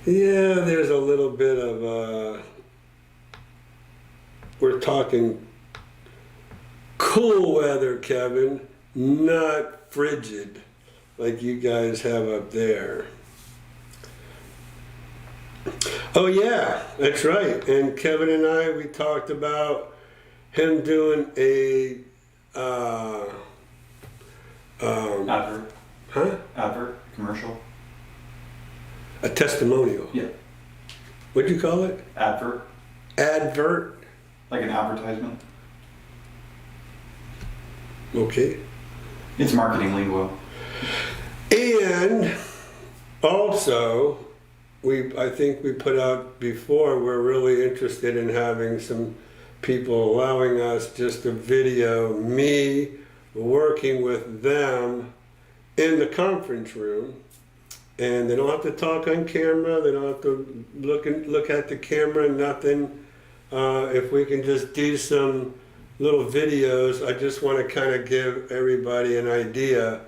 Yeah, there's a little bit of, we're talking cool weather, Kevin, not frigid like you guys have up there. Oh yeah, that's right. And Kevin and I, we talked about him doing a Advert. Huh? Advert. Commercial. A testimonial. Yeah. What'd you call it? Advert. Advert. Like an advertisement. Okay. It's marketing lingo. And also, I think we put out before, we're really interested in having some people allowing us just to video me working with them in the conference room. And they don't have to talk on camera, they don't have to look at the camera, nothing. If we can just do some little videos, I just want to kind of give everybody an idea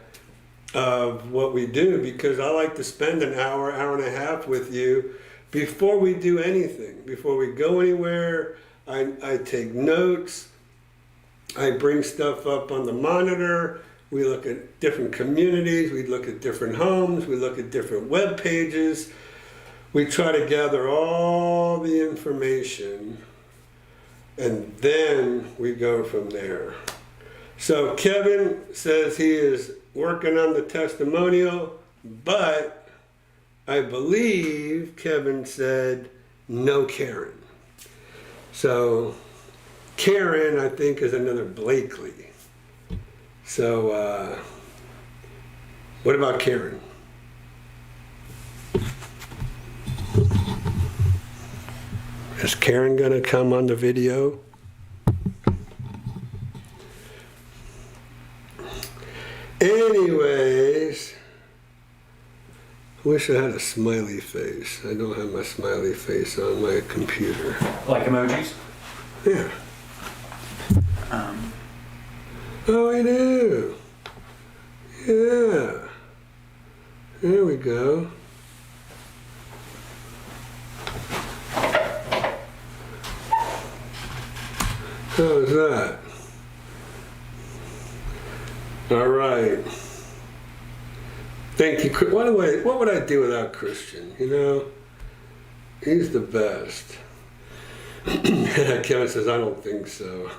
of what we do, because I like to spend an hour, hour and a half with you before we do anything, before we go anywhere, I take notes. I bring stuff up on the monitor. We look at different communities. We look at different homes. We look at different web pages. We try to gather all the information, and then we go from there. So Kevin says he is working on the testimonial, but I believe Kevin said no Karen. So Karen, I think, is another Blakely. So what about Karen? Is Karen gonna come on the video? Anyways, I wish I had a smiley face. I don't have my smiley face on my computer. Like emojis? Yeah. Oh, I do. Yeah. There we go. How's that? All right. Thank you. What would I do without Christian? You know, he's the best. Kevin says, I don't think so.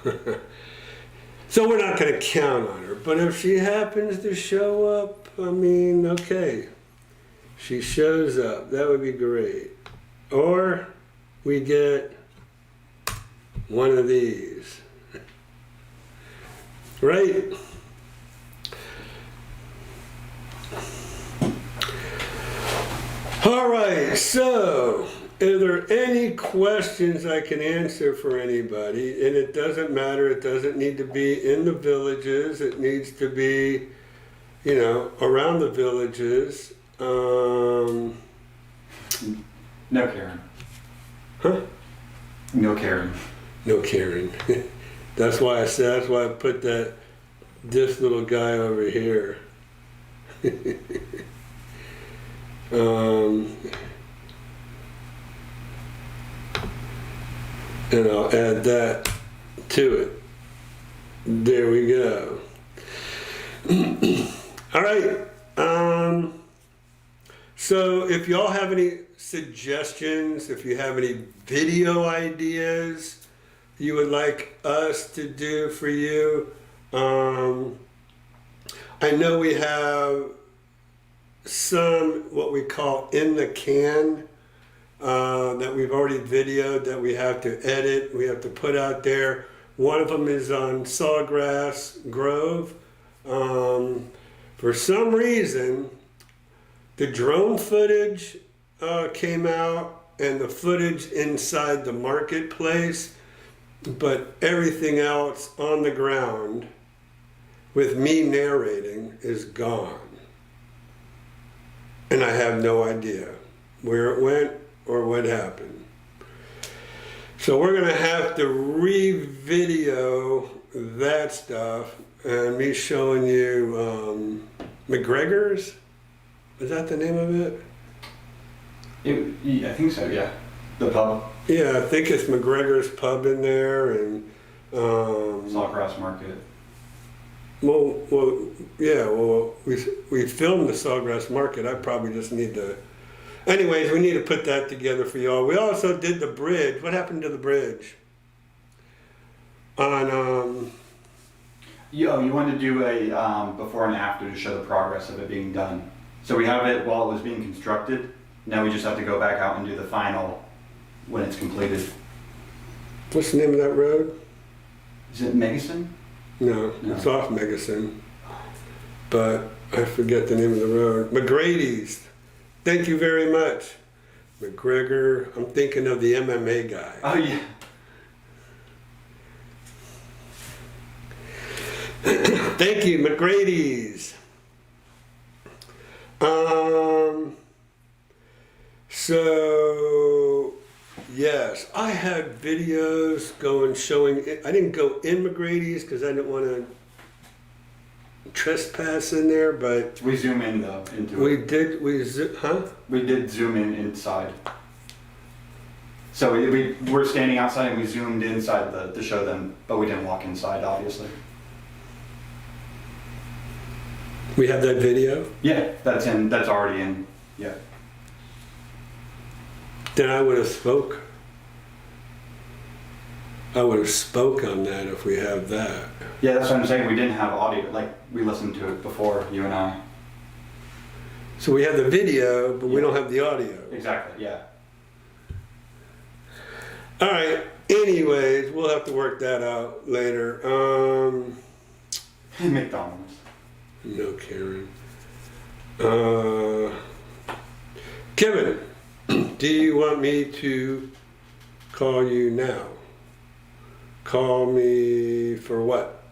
So we're not going to count on her. But if she happens to show up, I mean, okay. She shows up. That would be great. Or we get one of these. Right? All right, so are there any questions I can answer for anybody? And it doesn't matter, it doesn't need to be in the villages, it needs to be, you know, around the villages. No Karen. Huh? No Karen. No Karen. That's why I put this little guy over here. And I'll add that to it. There we go. All right. So if y'all have any suggestions, if you have any video ideas you would like us to do for you, I know we have some what we call in the can that we've already videoed that we have to edit, we have to put out there. One of them is on Sawgrass Grove. For some reason, the drone footage came out and the footage inside the marketplace, but everything else on the ground with me narrating is gone. And I have no idea where it went or what happened. So we're gonna have to re-video that stuff and me showing you McGregor's. Is that the name of it? I think so, yeah. The pub. Yeah, I think it's McGregor's Pub in there, and Sawgrass Market. Well, we filmed the Sawgrass Market. I probably just need to. Anyways, we need to put that together for y'all. We also did the bridge. What happened to the bridge? On You wanted to do a before and after to show the progress of it being done. So we have it while it was being constructed. Now we just have to go back out and do the final when it's completed. what's the name of that road? Is it Megason? No, it's off Megason. But I forget the name of the road. McGrady's. Thank you very much. McGregor. I'm thinking of the MMA guy. Oh yeah. Thank you, McGrady's. So yes, I had videos showing. I didn't go in McGrady's because I didn't want to trespass in there, but We zoom in though into we it. did. We did zoom in inside. So we were standing outside and we zoomed inside to show them, but we didn't walk inside, obviously. We have that video? Yeah, that's already in, yeah. Then I would have spoke. I would have spoke on that if we have that. Yeah, that's what I'm saying. We didn't have audio. Like, we listened to it before, you and I. So we have the video, but we don't have the audio. Exactly, yeah. All right. Anyways, we'll have to work that out later. McDonald's. No, Karen. Kevin, do you want me to call you now? Call me for what?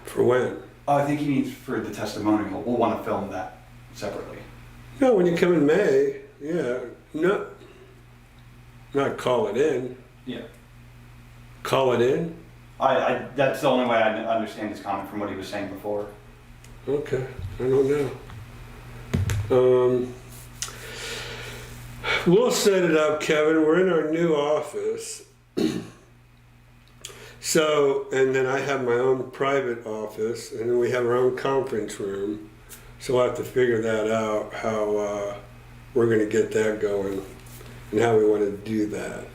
For when? Oh, I think he means for the testimonial. We'll want to film that separately. No, when you come in May. Yeah. No. Not call it in. Yeah. Call it in? That's the only way I understand his comment from what he was saying before. Okay. I don't know. We'll set it up, Kevin. We're in our new office. So, and then I have my own private office, and then we have our own conference room. So we'll have to figure that out, how we're going to get that going and how we want to do that.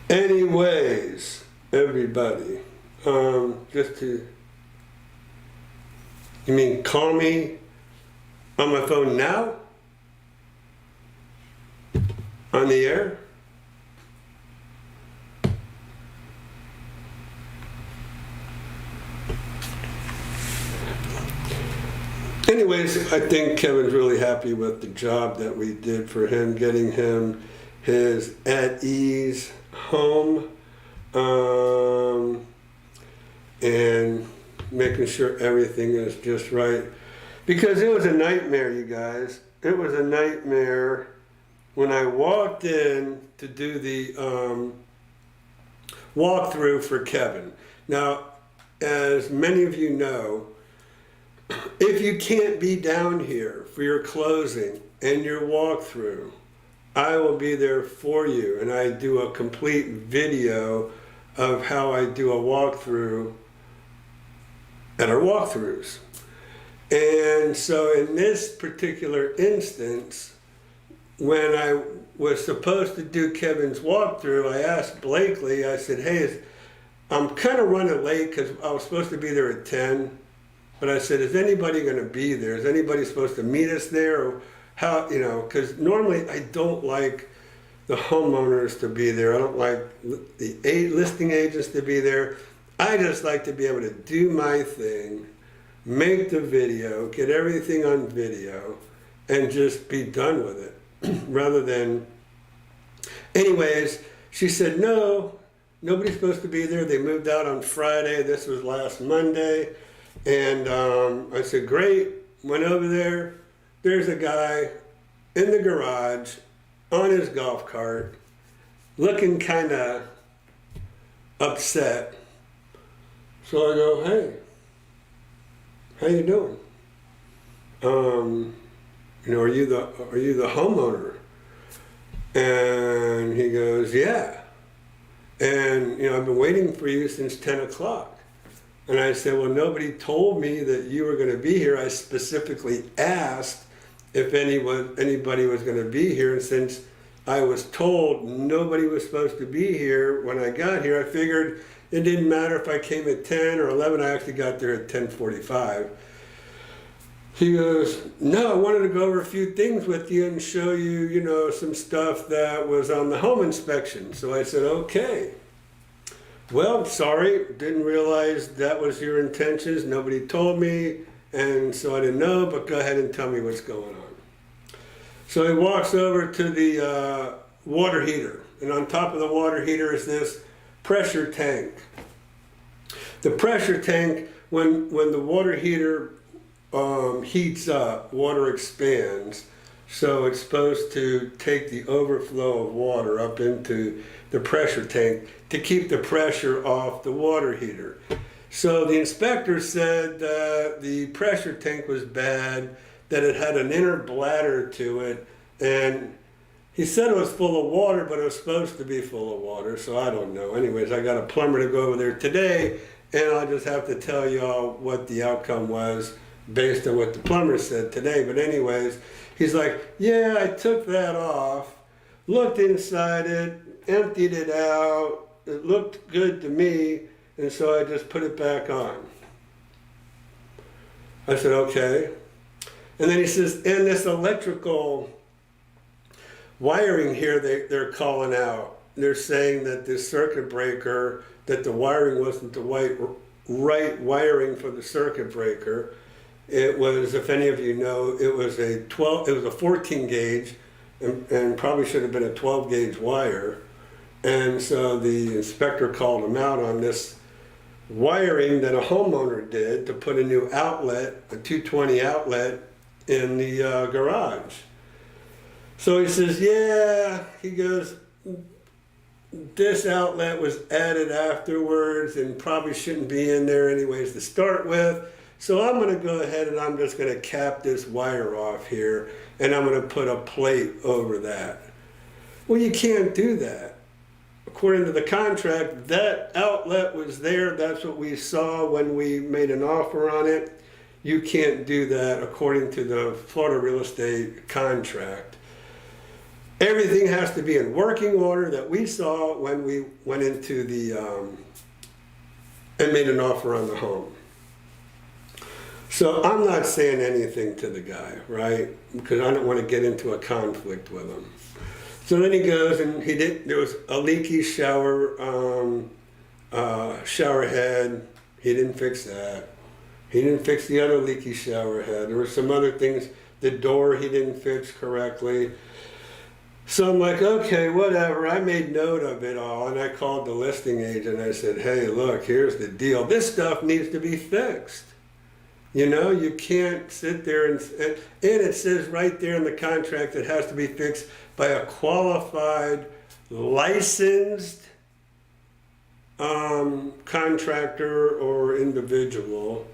Anyways, everybody, just to, you mean call me on my phone now? On the air? Anyways, I think Kevin's really happy with the job that we did for him, getting him his at ease home, and making sure everything is just right. Because it was a nightmare, you guys. It was a nightmare when I walked in to do the walkthrough for Kevin. Now, as many of you know, if you can't be down here for your closing and your walkthrough, I will be there for you, and I do a complete video of how I do a walkthrough at our walkthroughs. And so in this particular instance, when I was supposed to do Kevin's walkthrough, I asked Blakely, I said, hey, I'm kind of running late because I was supposed to be there at 10. But I said, is anybody going to be there? Is anybody supposed to meet us there? Or how, you know, because normally I don't like the homeowners to be there. I don't like the listing agents to be there. I just like to be able to do my thing, make the video, get everything on video, and just be done with it. Rather than, anyways, she said, no, nobody's supposed to be there. They moved out on Friday. This was last Monday. And I said, great, went over there. There's a guy in the garage on his golf cart looking kind of upset. So I go, hey, how you doing? You know, are you the homeowner? And he goes, yeah. And, you know, I've been waiting for you since 10 o'clock. And I said, well, nobody told me that you were going to be here. I specifically asked if anybody was going to be here. And since I was told nobody was supposed to be here when I got here, I figured it didn't matter if I came at 10 or 11. I actually got there at 10:45. He goes, no, I wanted to go over a few things with you and show you, you know, some stuff that was on the home inspection. So I said, okay. Well, sorry, didn't realize that was your intentions. Nobody told me, and so I didn't know, but go ahead and tell me what's going on. So he walks over to the water heater, and on top of the water heater is this pressure tank. The pressure tank, when the water heater heats up, water expands, so it's supposed to take the overflow of water up into the pressure tank to keep the pressure off the water heater. So the inspector said that the pressure tank was bad, that it had an inner bladder to it, and he said it was full of water, but it was supposed to be full of water, so I don't know. Anyways, I got a plumber to go over there today, and I'll just have to tell y'all what the outcome was based on what the plumber said today. But anyways, he's like, yeah, I took that off, looked inside it, emptied it out, it looked good to me, and so I just put it back on. I said, okay. And then he says, and this electrical wiring here, they're calling out. They're saying that this circuit breaker, that the wiring wasn't the right wiring for the circuit breaker. It was, if any of you know, it was a 14 gauge and probably should have been a 12 gauge wire. And so the inspector called him out on this wiring that a homeowner did to put a new outlet, a 220 outlet, in the garage. So he says, yeah, he goes, this outlet was added afterwards and probably shouldn't be in there anyways to start with. So I'm going to go ahead and I'm just going to cap this wire off here and I'm going to put a plate over that. Well, you can't do that. According to the contract, that outlet was there. That's what we saw when we made an offer on it. You can't do that according to the Florida real estate contract. Everything has to be in working order that we saw when we went into the and made an offer on the home. So I'm not saying anything to the guy, right? Because I don't want to get into a conflict with him. So then he goes and there was a leaky shower head. He didn't fix that. He didn't fix the other leaky shower head. There were some other things. The door he didn't fix correctly. So I'm like, okay, whatever. I made note of it all, and I called the listing agent. I said, hey, look, here's the deal. This stuff needs to be fixed. You know, you can't sit there and it says right there in the contract it has to be fixed by a qualified, licensed contractor or individual.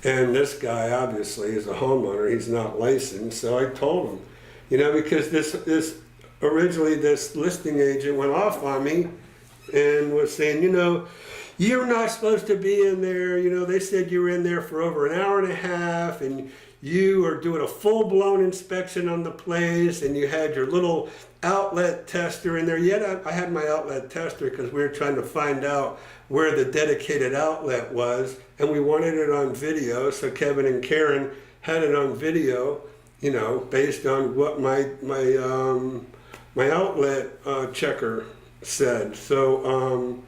And this guy obviously is a homeowner. He's not licensed. So I told him, you know, because this originally this listing agent went off on me and was saying, you know, you're not supposed to be in there. You know, they said you were in there for over an hour and a half and you are doing a full-blown inspection on the place and you had your little outlet tester in there. Yet I had my outlet tester because we were trying to find out where the dedicated outlet was and we wanted it on video. So Kevin and Karen had it on video, you know, based on what my outlet checker said. So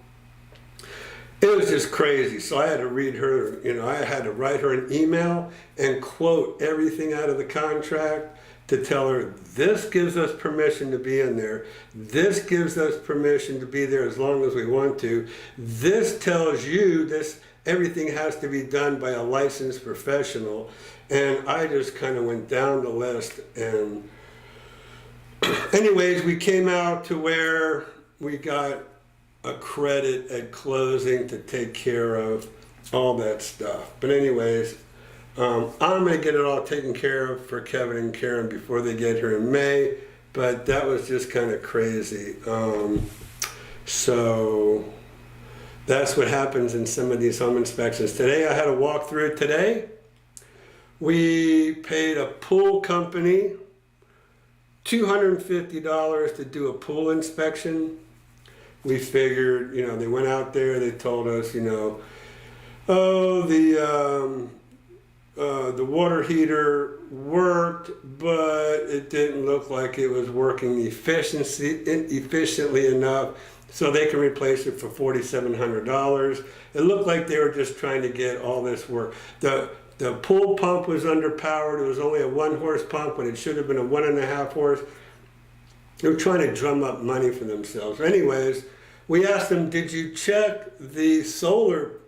it was just crazy. So I had to read her, you know, I had to write her an email and quote everything out of the contract to tell her this gives us permission to be in there. This gives us permission to be there as long as we want to. This tells you this everything has to be done by a licensed professional. And I just kind of went down the list. And anyways, we came out to where we got a credit at closing to take care of all that stuff. But anyways, I'm going to get it all taken care of for Kevin and Karen before they get here in May. But that was just kind of crazy. So that's what happens in some of these home inspections. Today I had a walkthrough today. We paid a pool company $250 to do a pool inspection. We figured, you know, they went out there, they told us, you know, oh, the water heater worked, but it didn't look like it was working efficiently enough, so they can replace it for $4,700. It looked like they were just trying to get all this work. The pool pump was underpowered. It was only a 1-horse pump when it should have been a 1.5 horse. They were trying to drum up money for themselves. Anyways, we asked them, did you check the solar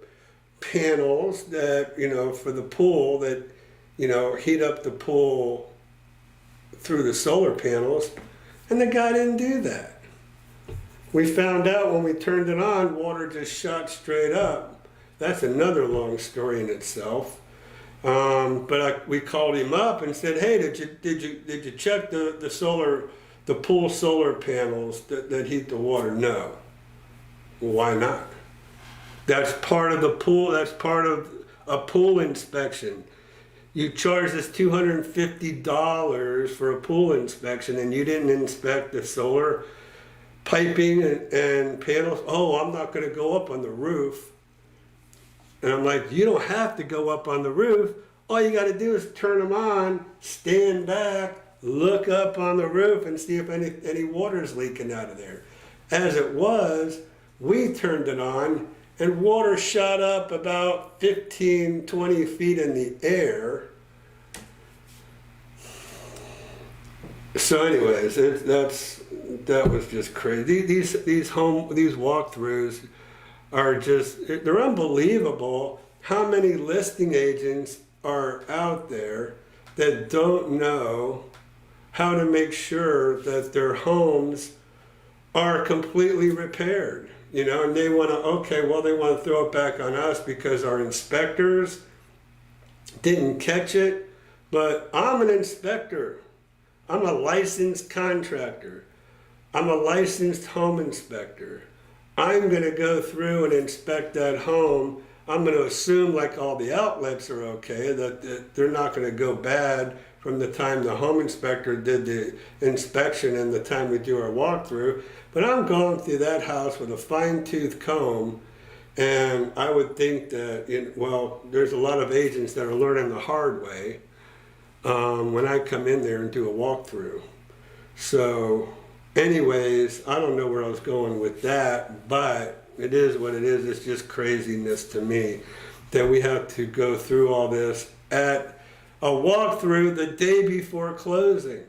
panels that, you know, for the pool that, you know, heat up the pool through the solar panels? And the guy didn't do that. We found out when we turned it on, water just shot straight up. That's another long story in itself. But we called him up and said, hey, did you check the solar the pool solar panels that heat the water? No. Well, why not? That's part of the pool, that's part of a pool inspection. You charge us $250 for a pool inspection and you didn't inspect the solar piping and panels. Oh, I'm not gonna go up on the roof. And I'm like, you don't have to go up on the roof. All you gotta do is turn them on, stand back, look up on the roof and see if any water's leaking out of there. As it was, we turned it on and water shot up about 15, 20 feet in the air. So anyways, that was just crazy. These walkthroughs are just, they're unbelievable how many listing agents are out there that don't know how to make sure that their homes are completely repaired. You know, and they want to throw it back on us because our inspectors didn't catch it. But I'm an inspector. I'm a licensed contractor. I'm a licensed home inspector. I'm going to go through and inspect that home. I'm going to assume, like all the outlets are okay, that they're not going to go bad from the time the home inspector did the inspection and the time we do our walkthrough. But I'm going through that house with a fine-tooth comb, and I would think that, there's a lot of agents that are learning the hard way when I come in there and do a walkthrough. So anyways, I don't know where I was going with that, but it is what it is. It's just craziness to me that we have to go through all this at a walkthrough the day before closing.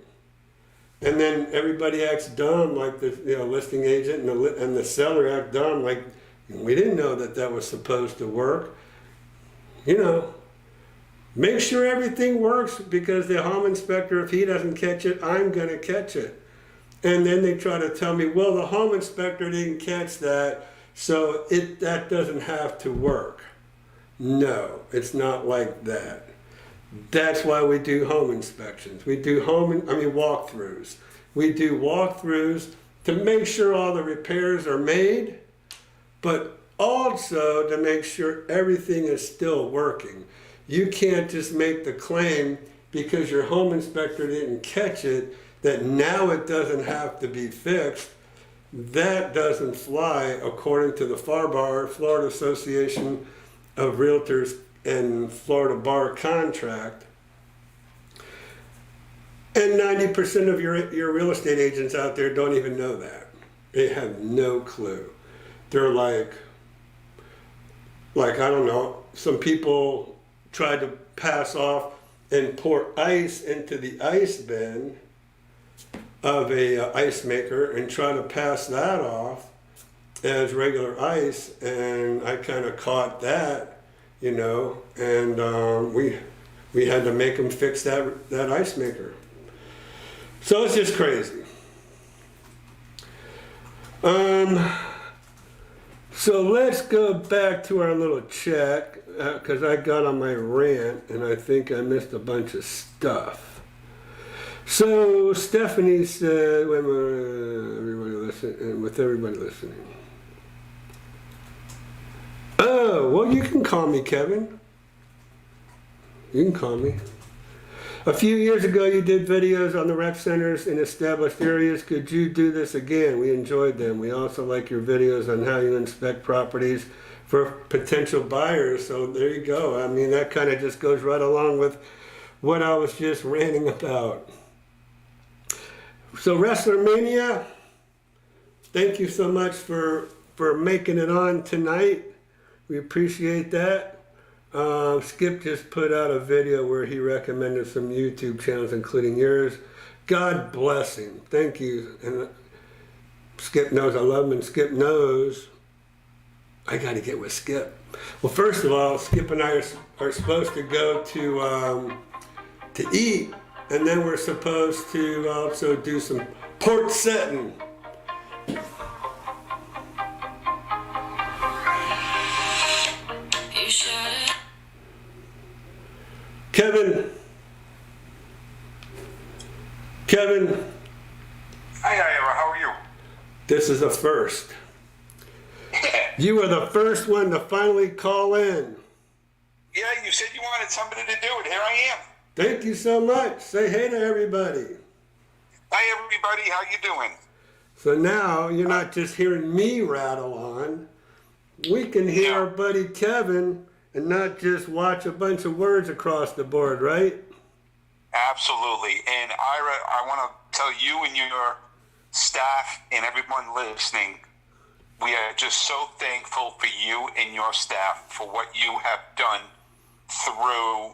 And then everybody acts dumb, like the listing agent and the seller act dumb, like we didn't know that was supposed to work. Make sure everything works, because the home inspector, if he doesn't catch it, I'm going to catch it. And then they try to tell me, well, the home inspector didn't catch that, so that doesn't have to work. No, it's not like that. That's why we do home inspections. We do walkthroughs. We do walkthroughs to make sure all the repairs are made, but also to make sure everything is still working. You can't just make the claim because your home inspector didn't catch it that now it doesn't have to be fixed. That doesn't fly according to the FARBAR, Florida Association of Realtors and Florida Bar contract. And 90% of your real estate agents out there don't even know that. They have no clue. They're like I don't know, some people tried to pass off and pour ice into the ice bin of a ice maker and try to pass that off as regular ice, and I kind of caught that, and we had to make them fix that ice maker. So it's just crazy. So let's go back to our little check, because I got on my rant and I think I missed a bunch of stuff. So Stephanie said, with everybody listening. Oh, well, you can call me Kevin. You can call me. A few years ago, you did videos on the rec centers in established areas. Could you do this again? We enjoyed them. We also like your videos on how you inspect properties for potential buyers. So there you go. I mean, that kind of just goes right along with what I was just ranting about. So WrestlerMania, thank you so much for making it on tonight. We appreciate that. Skip just put out a video where he recommended some YouTube channels, including yours. God bless him. Thank you. And Skip knows I love him, and Skip knows I got to get with Skip. Well, first of all, Skip and I are supposed to go to eat, and then we're supposed to also do some port setting. Kevin, This is a first. You were the first one to finally call in. Yeah, you said you wanted somebody to do it. Here I am. Thank you so much. Say hey to everybody. Hi, everybody. How you doing? So now you're not just hearing me rattle on. We can hear Yeah. our buddy Kevin and not just watch a bunch of words across the board, right? Absolutely. And Ira, I want to tell you and your staff and everyone listening, we are just so thankful for you and your staff for what you have done through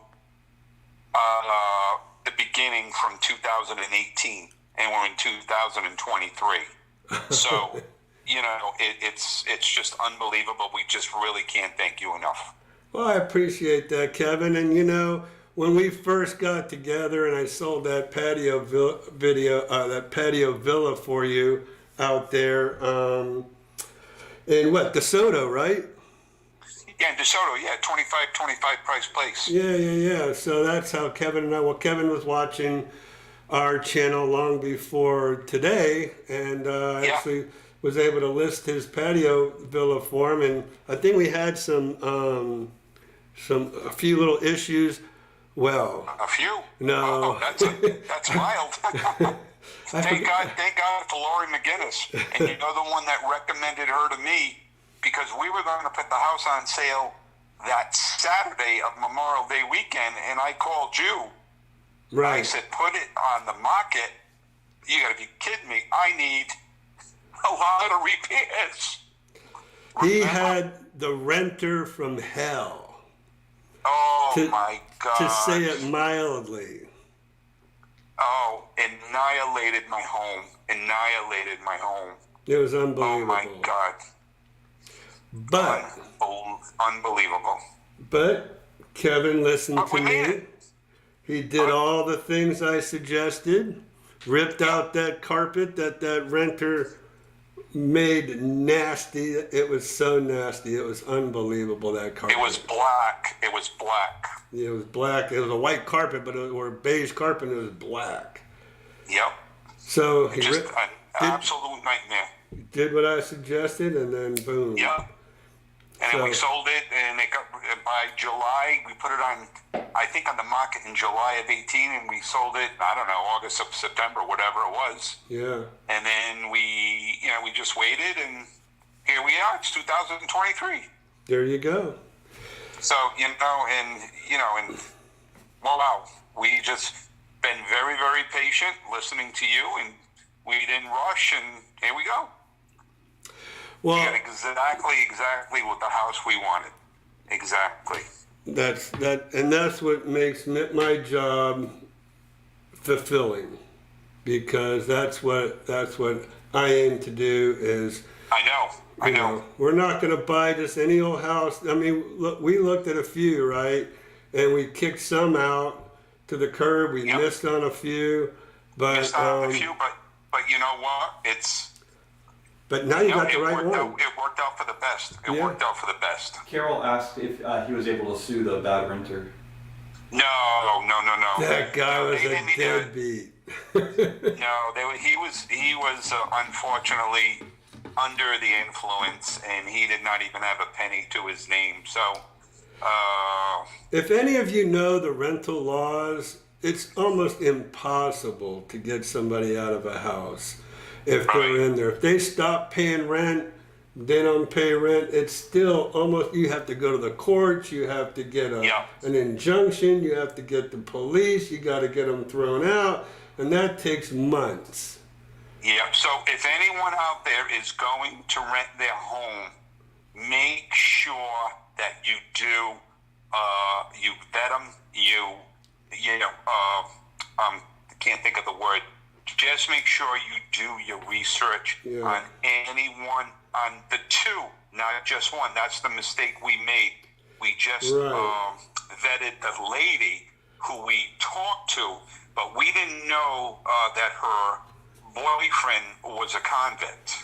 the beginning from 2018, and we're in 2023. So, it's just unbelievable. We just really can't thank you enough. Well, I appreciate that, Kevin. And when we first got together and I sold that patio villa for you out there in DeSoto, right? Yeah, DeSoto, 25 price place. Yeah. So that's how Kevin and Kevin was watching our channel long before today, and actually was able to list his patio villa for him. And I think we had a few little issues. Well, A few? no. Oh, that's wild. Thank God for Lori McGinnis. And you're the one that recommended her to me, because we were going to put the house on sale that Saturday of Memorial Day weekend, and I called you. Right. I said, put it on the market. You got to be kidding me. I need a lot of repairs. He had the renter from hell. Oh, my God. To say it mildly. Oh, annihilated my home. It was unbelievable. Oh, my God. But Unbelievable. But Kevin listened But to we made me. it. He did all the things I suggested. Ripped out that carpet that renter made nasty. It was so nasty. It was unbelievable, that carpet. It was black. It was black. It was a white carpet, or a beige carpet, and it was black. Yep. So he Just an absolute nightmare. did what I suggested, and then boom. Yep. And then we sold it, and it got, by July, we put it on, I think, on the market in July of 18, and we sold it, I don't know, August or September, whatever it was. Yeah. And then we just waited, and here we are. It's 2023. There you go. So, wow, we just been very, very patient listening to you, and we didn't rush, and here we go. Well, We got exactly what the house we wanted. Exactly. that's what makes my job fulfilling, because that's what I aim to do. Is I know. We're not going to buy just any old house. I mean, look, we looked at a few, right, and we kicked some out to the curb. We missed on a few, but But you know what? But now you got the right one. It worked out for the best. Worked out for the best. Carol asked if he was able to sue the bad renter. No. That guy was They a didn't do it. deadbeat. No, he was unfortunately under the influence, and he did not even have a penny to his name. So, If any of you know the rental laws, it's almost impossible to get somebody out of a house if they're in there. If they stop paying rent, they don't pay rent, it's still almost, you have to go to the courts, you have to get an injunction, you have to get the police, you got to get them thrown out, and that takes months. yeah. So if anyone out there is going to rent their home, make sure that you do, you vet them, I can't think of the word. Just make sure you do your research on anyone, on the two, not just one. That's the mistake we made. We just vetted the lady who we talked to, but we didn't know that her boyfriend was a convict.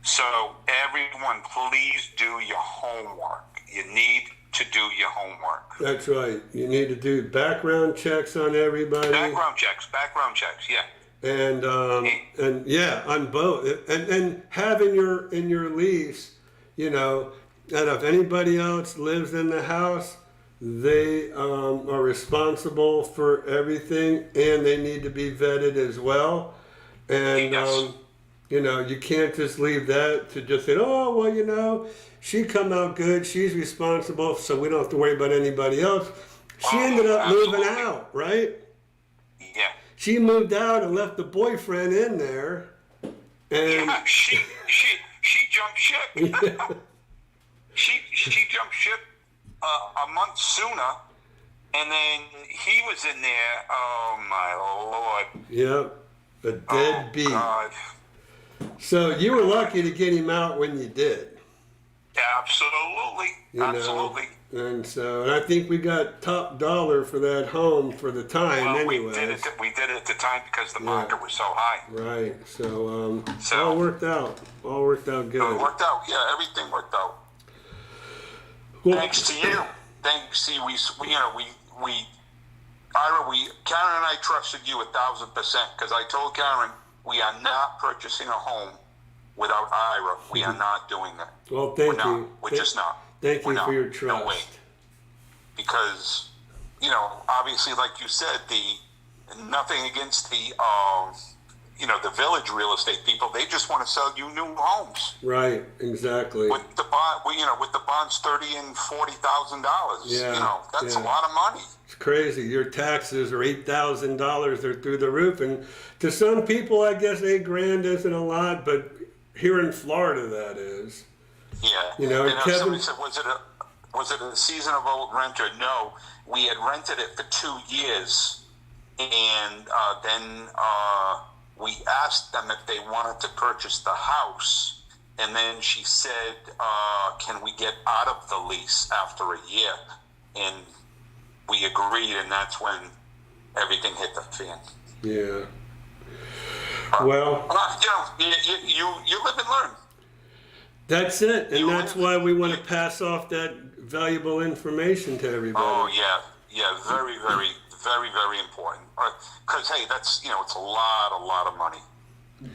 So everyone, please do your homework. You need to do your homework. That's right. You need to do background checks on everybody. Background checks, yeah. And yeah, on both, and have in your lease, you know, that if anybody else lives in the house, they are responsible for everything, and they need to be vetted as well. And Yes. you know, you can't just leave that to just say, oh well, you know, she come out good, she's responsible, so we don't have to worry about anybody else. She ended up moving Absolutely. out, right? Yeah. She moved out and left the boyfriend in there, and Yeah, she jumped ship. She jumped ship a month sooner, and then he was in there. Oh my Lord! yep, a deadbeat. God. So you were lucky to get him out when you did. Absolutely, You know? absolutely. And I think we got top dollar for that home for the time, Well, we anyways. did it at the time because the market was so high. Right. So So- all worked out. All worked out good. It worked out. Yeah, everything worked out. Well, Thanks to you. Thanks to you. Karen and I trusted you 1,000% because I told Karen we are not purchasing a home without Ira. We are not doing that. well, thank We're not. you. We're just not. Thank We're you not. for your No way. trust. Because, you know, obviously, like you said, nothing against the village real estate people. They just want to sell you new homes Right. Exactly. with the bond. With the bonds, $30,000 and $40,000. Yeah, You know, that's a yeah. lot of money. It's crazy. Your taxes are $8,000. They're through the roof, and to some people, I guess $8,000 isn't a lot, but here in Florida, that is. Yeah. You know, and Kevin- somebody said, was it a seasonal renter? No, we had rented it for 2 years, and then we asked them if they wanted to purchase the house, and then she said, "Can we get out of the lease after a year?" And we agreed, and that's when everything hit the fan. Yeah. Well, You live and learn. that's it, and You that's live- why we want to pass off that valuable information to everybody. Oh yeah, very, very, very, very important. Because hey, that's it's a lot of money.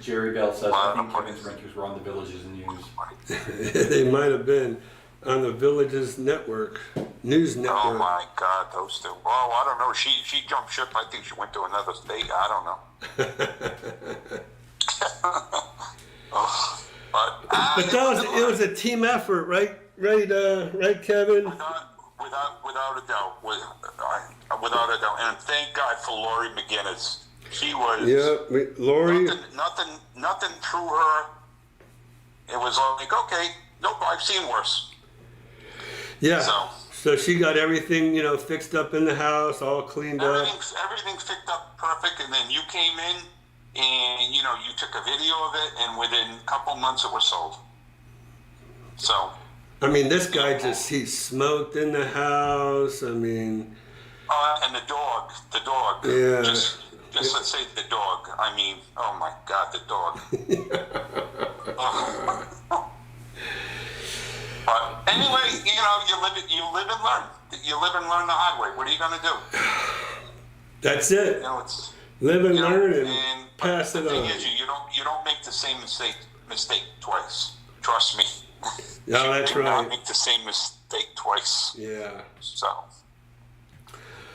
Jerry Bell says, Wow. I think Kevin's renters were on the Villages news. They might have been on the Villages Network, news Oh network. my God, those two. Oh, I don't know. She jumped ship. I think she went to another state. I don't know. But it was a team effort, right? Right, Kevin? Without a doubt, without a doubt, and thank God for Lori McGinnis. She was. Yeah, Lori. Nothing through her. It was like, okay, nope, I've seen worse. Yeah. So- So she got everything, fixed up in the house, all cleaned up. Everything's fixed up perfect, and then you came in, and you took a video of it, and within a couple months it was sold. So. I mean, this guy he smoked in the house. I mean. And the dog. Yeah. Just let's say the dog. I mean, oh my God, the dog. But anyway, you live and learn. You live and learn the hard way. What are you going to do? That's it. It's Live and you know, learn and but pass it the thing on. is, you don't make the same mistake twice. Trust me. No, that's You do not right. make the same mistake twice. Yeah.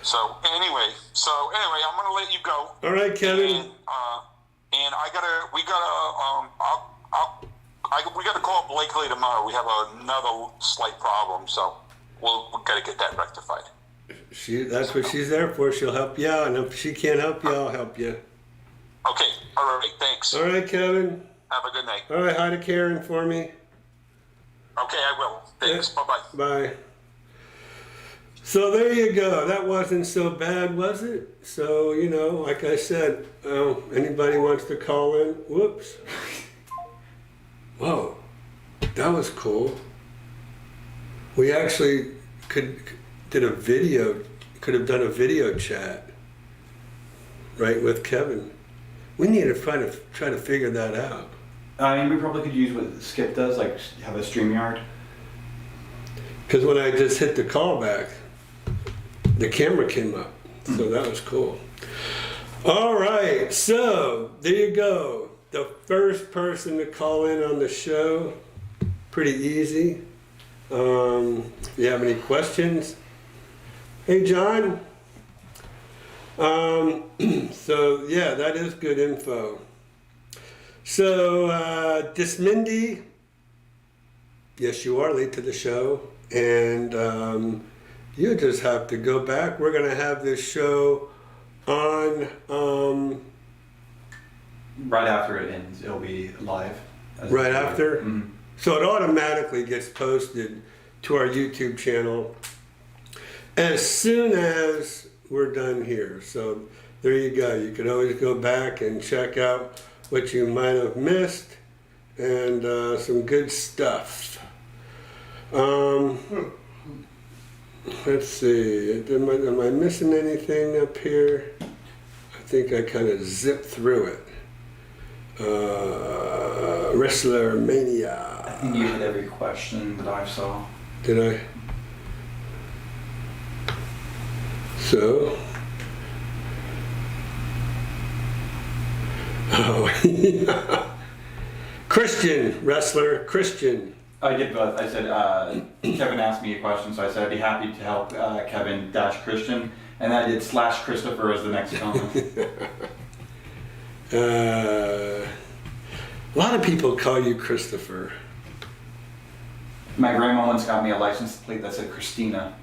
So anyway, I'm gonna let you go. All right, Kevin. And we gotta call Blakely tomorrow. We have another slight problem, so we gotta get that rectified. That's what she's there for. She'll help you out, and if she can't help you, I'll help you. Okay, all right, thanks. All right, Kevin. Have a good night. All right, hi to Karen for me. Okay, I will. Thanks. Bye-bye. Bye. So there you go. That wasn't so bad, was it? So, like I said, anybody wants to call in? Whoops. Whoa, that was cool. We actually could have done a video chat, right, with Kevin. We need to try to figure that out. I mean, we probably could use what Skip does, like have a StreamYard. Because when I just hit the call back, the camera came up. So that was cool. All right, so there you go. The first person to call in on the show, pretty easy. If you have any questions, hey John. So yeah, that is good info. So Dismindy, yes, you are late to the show, and you just have to go back. We're gonna have this show on Right after it ends, it'll be live. right after. Mm-hmm. So it automatically gets posted to our YouTube channel as soon as we're done here. So there you go. You can always go back and check out what you might have missed, and some good stuff. Let's see. Am I missing anything up here? I think I kind of zipped through it. Wrestler Mania. I think you hit every question that I saw. Did I? So? Oh, yeah. Christian, wrestler, Christian. I did both. I said, Kevin asked me a question, so I said I'd be happy to help Kevin -- Christian. And I did /Christopher as the next comment. A lot of people call you Christopher. My grandma once got me a license plate that said Christina.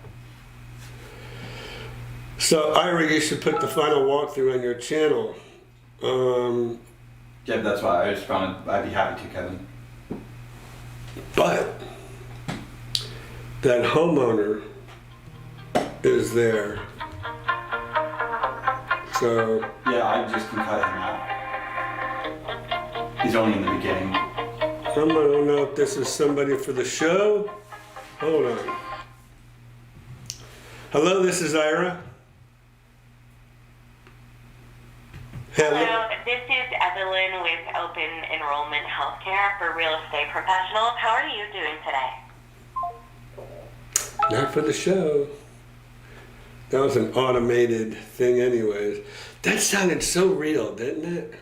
So, Ira, you should put the final walkthrough on your channel. Yeah, that's why I just found it. I'd be happy to, Kevin. But that homeowner is there. So Yeah, I just can cut him out. He's only in the beginning. I don't know if this is somebody for the show. Hold on. Hello, this is Ira. Hello, this is Evelyn with Open Enrollment Healthcare for Real Estate Professionals. How are you doing today? Not for the show. That was an automated thing anyways. That sounded so real, didn't it?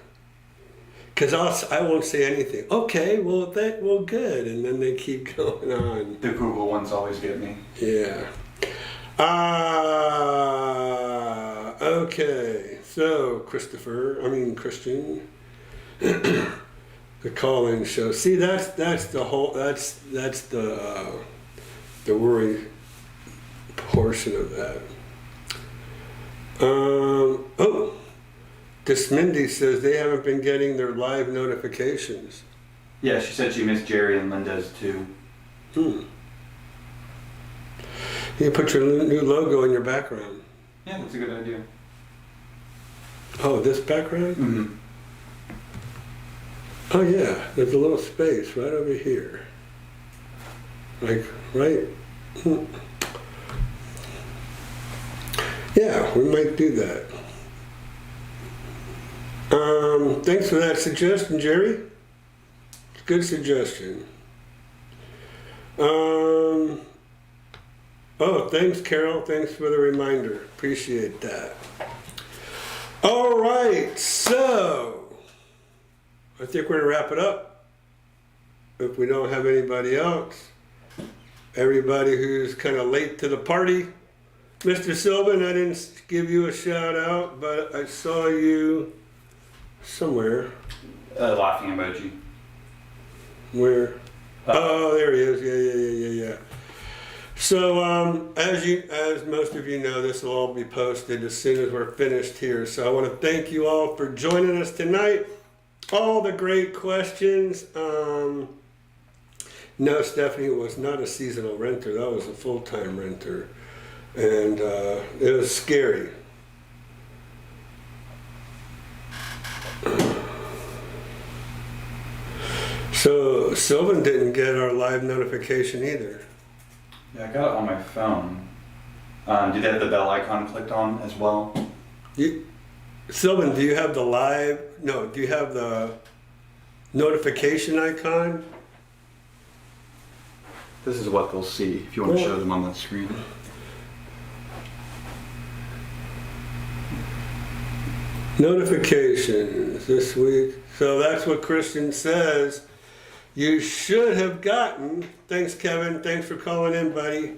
Because I won't say anything. Okay, well, good. And then they keep going on. The Google ones always get me. Yeah. Okay. So, Christian, the call-in show. See, that's the whole, that's the worry portion of that. Oh, Dismindy says they haven't been getting their live notifications. Yeah, she said she missed Jerry and Linda's too. You put your new logo in your background. Yeah, that's a good idea. Oh, this background? Mm-hmm. Oh yeah, there's a little space right over here. Like, right? Yeah, we might do that. Thanks for that suggestion, Jerry. Good suggestion. Oh, thanks, Carol. Thanks for the reminder. Appreciate that. All right, so I think we're gonna wrap it up. If we don't have anybody else, everybody who's kind of late to the party. Mr. Sylvan, I didn't give you a shout out, but I saw you somewhere. Laughing emoji. Where? Oh, there he is. Yeah. So, as most of you know, this will all be posted as soon as we're finished here. So I want to thank you all for joining us tonight. All the great questions. No, Stephanie was not a seasonal renter. That was a full-time renter. And it was scary. So Sylvan didn't get our live notification either. Yeah, I got it on my phone. Did they have the bell icon clicked on as well? Sylvan, do you have the live? No, do you have the notification icon? This is what they'll see if you want to show them on the screen. Notifications this week. So that's what Christian says you should have gotten. Thanks, Kevin. Thanks for calling in, buddy.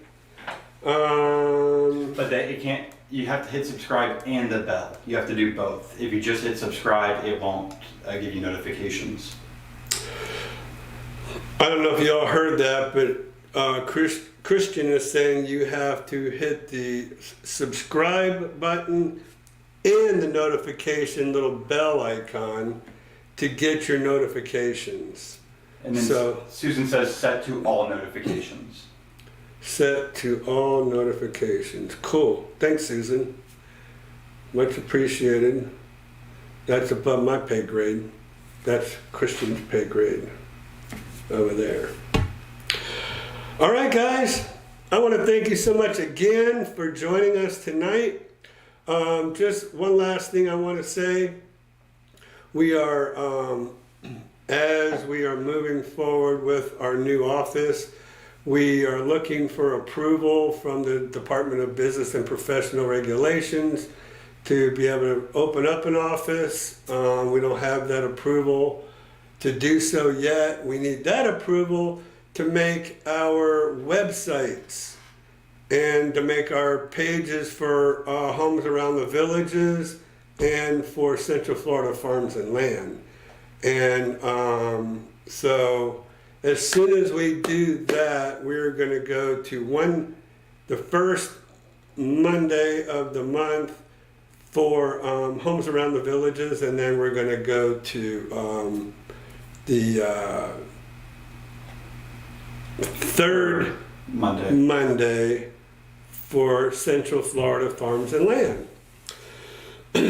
But it can't. You have to hit subscribe and the bell. You have to do both. If you just hit subscribe, it won't give you notifications. I don't know if y'all heard that, but Christian is saying you have to hit the subscribe button and the notification little bell icon to get your notifications. And then So Susan says set to all notifications. set to all notifications. Cool. Thanks, Susan. Much appreciated. That's above my pay grade. That's Christian's pay grade over there. All right, guys. I want to thank you so much again for joining us tonight. Just one last thing I want to say. We are, as we are moving forward with our new office, we are looking for approval from the Department of Business and Professional Regulations to be able to open up an office. We don't have that approval to do so yet. We need that approval to make our websites and to make our pages for homes around the villages and for Central Florida Farms and Land. And so as soon as we do that, we're going to go to the first Monday of the month for homes around the villages, and then we're going to go to the third Monday for Central Florida Farms and Land.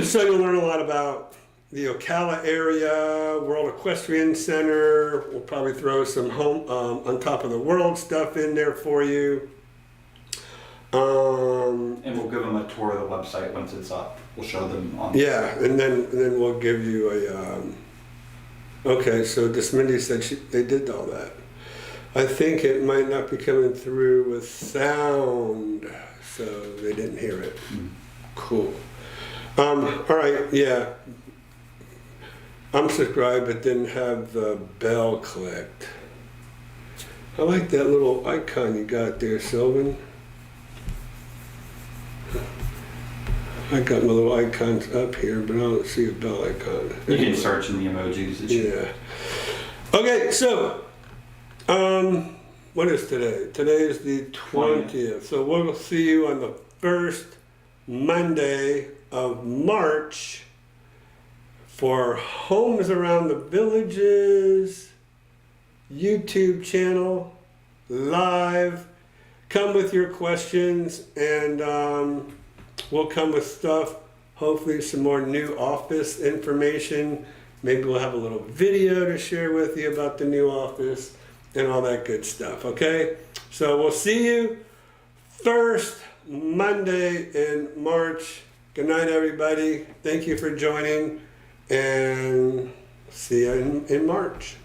So you'll learn a lot about the Ocala area, World Equestrian Center. We'll probably throw some home on top of the world stuff in there for you. And we'll give them a tour of the website once it's up. We'll show them on. Yeah, and then we'll give you a. Okay, so Desmindy said they did all that. I think it might not be coming through with sound, so they didn't hear it. Cool. All right, yeah. I'm subscribed but didn't have the bell clicked. I like that little icon you got there, Sylvan. I got my little icons up here, but I don't see a bell icon. You can search in the emojis. Yeah. Okay, so what is today? Today is the 20th. So we'll see you on the first Monday of March for Homes Around the Villages YouTube channel live. Come with your questions, and we'll come with stuff. Hopefully some more new office information. Maybe we'll have a little video to share with you about the new office and all that good stuff, okay? So we'll see you first Monday in March. Good night, everybody. Thank you for joining, and see you in March.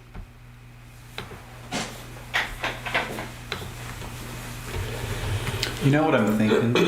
You know what I'm thinking?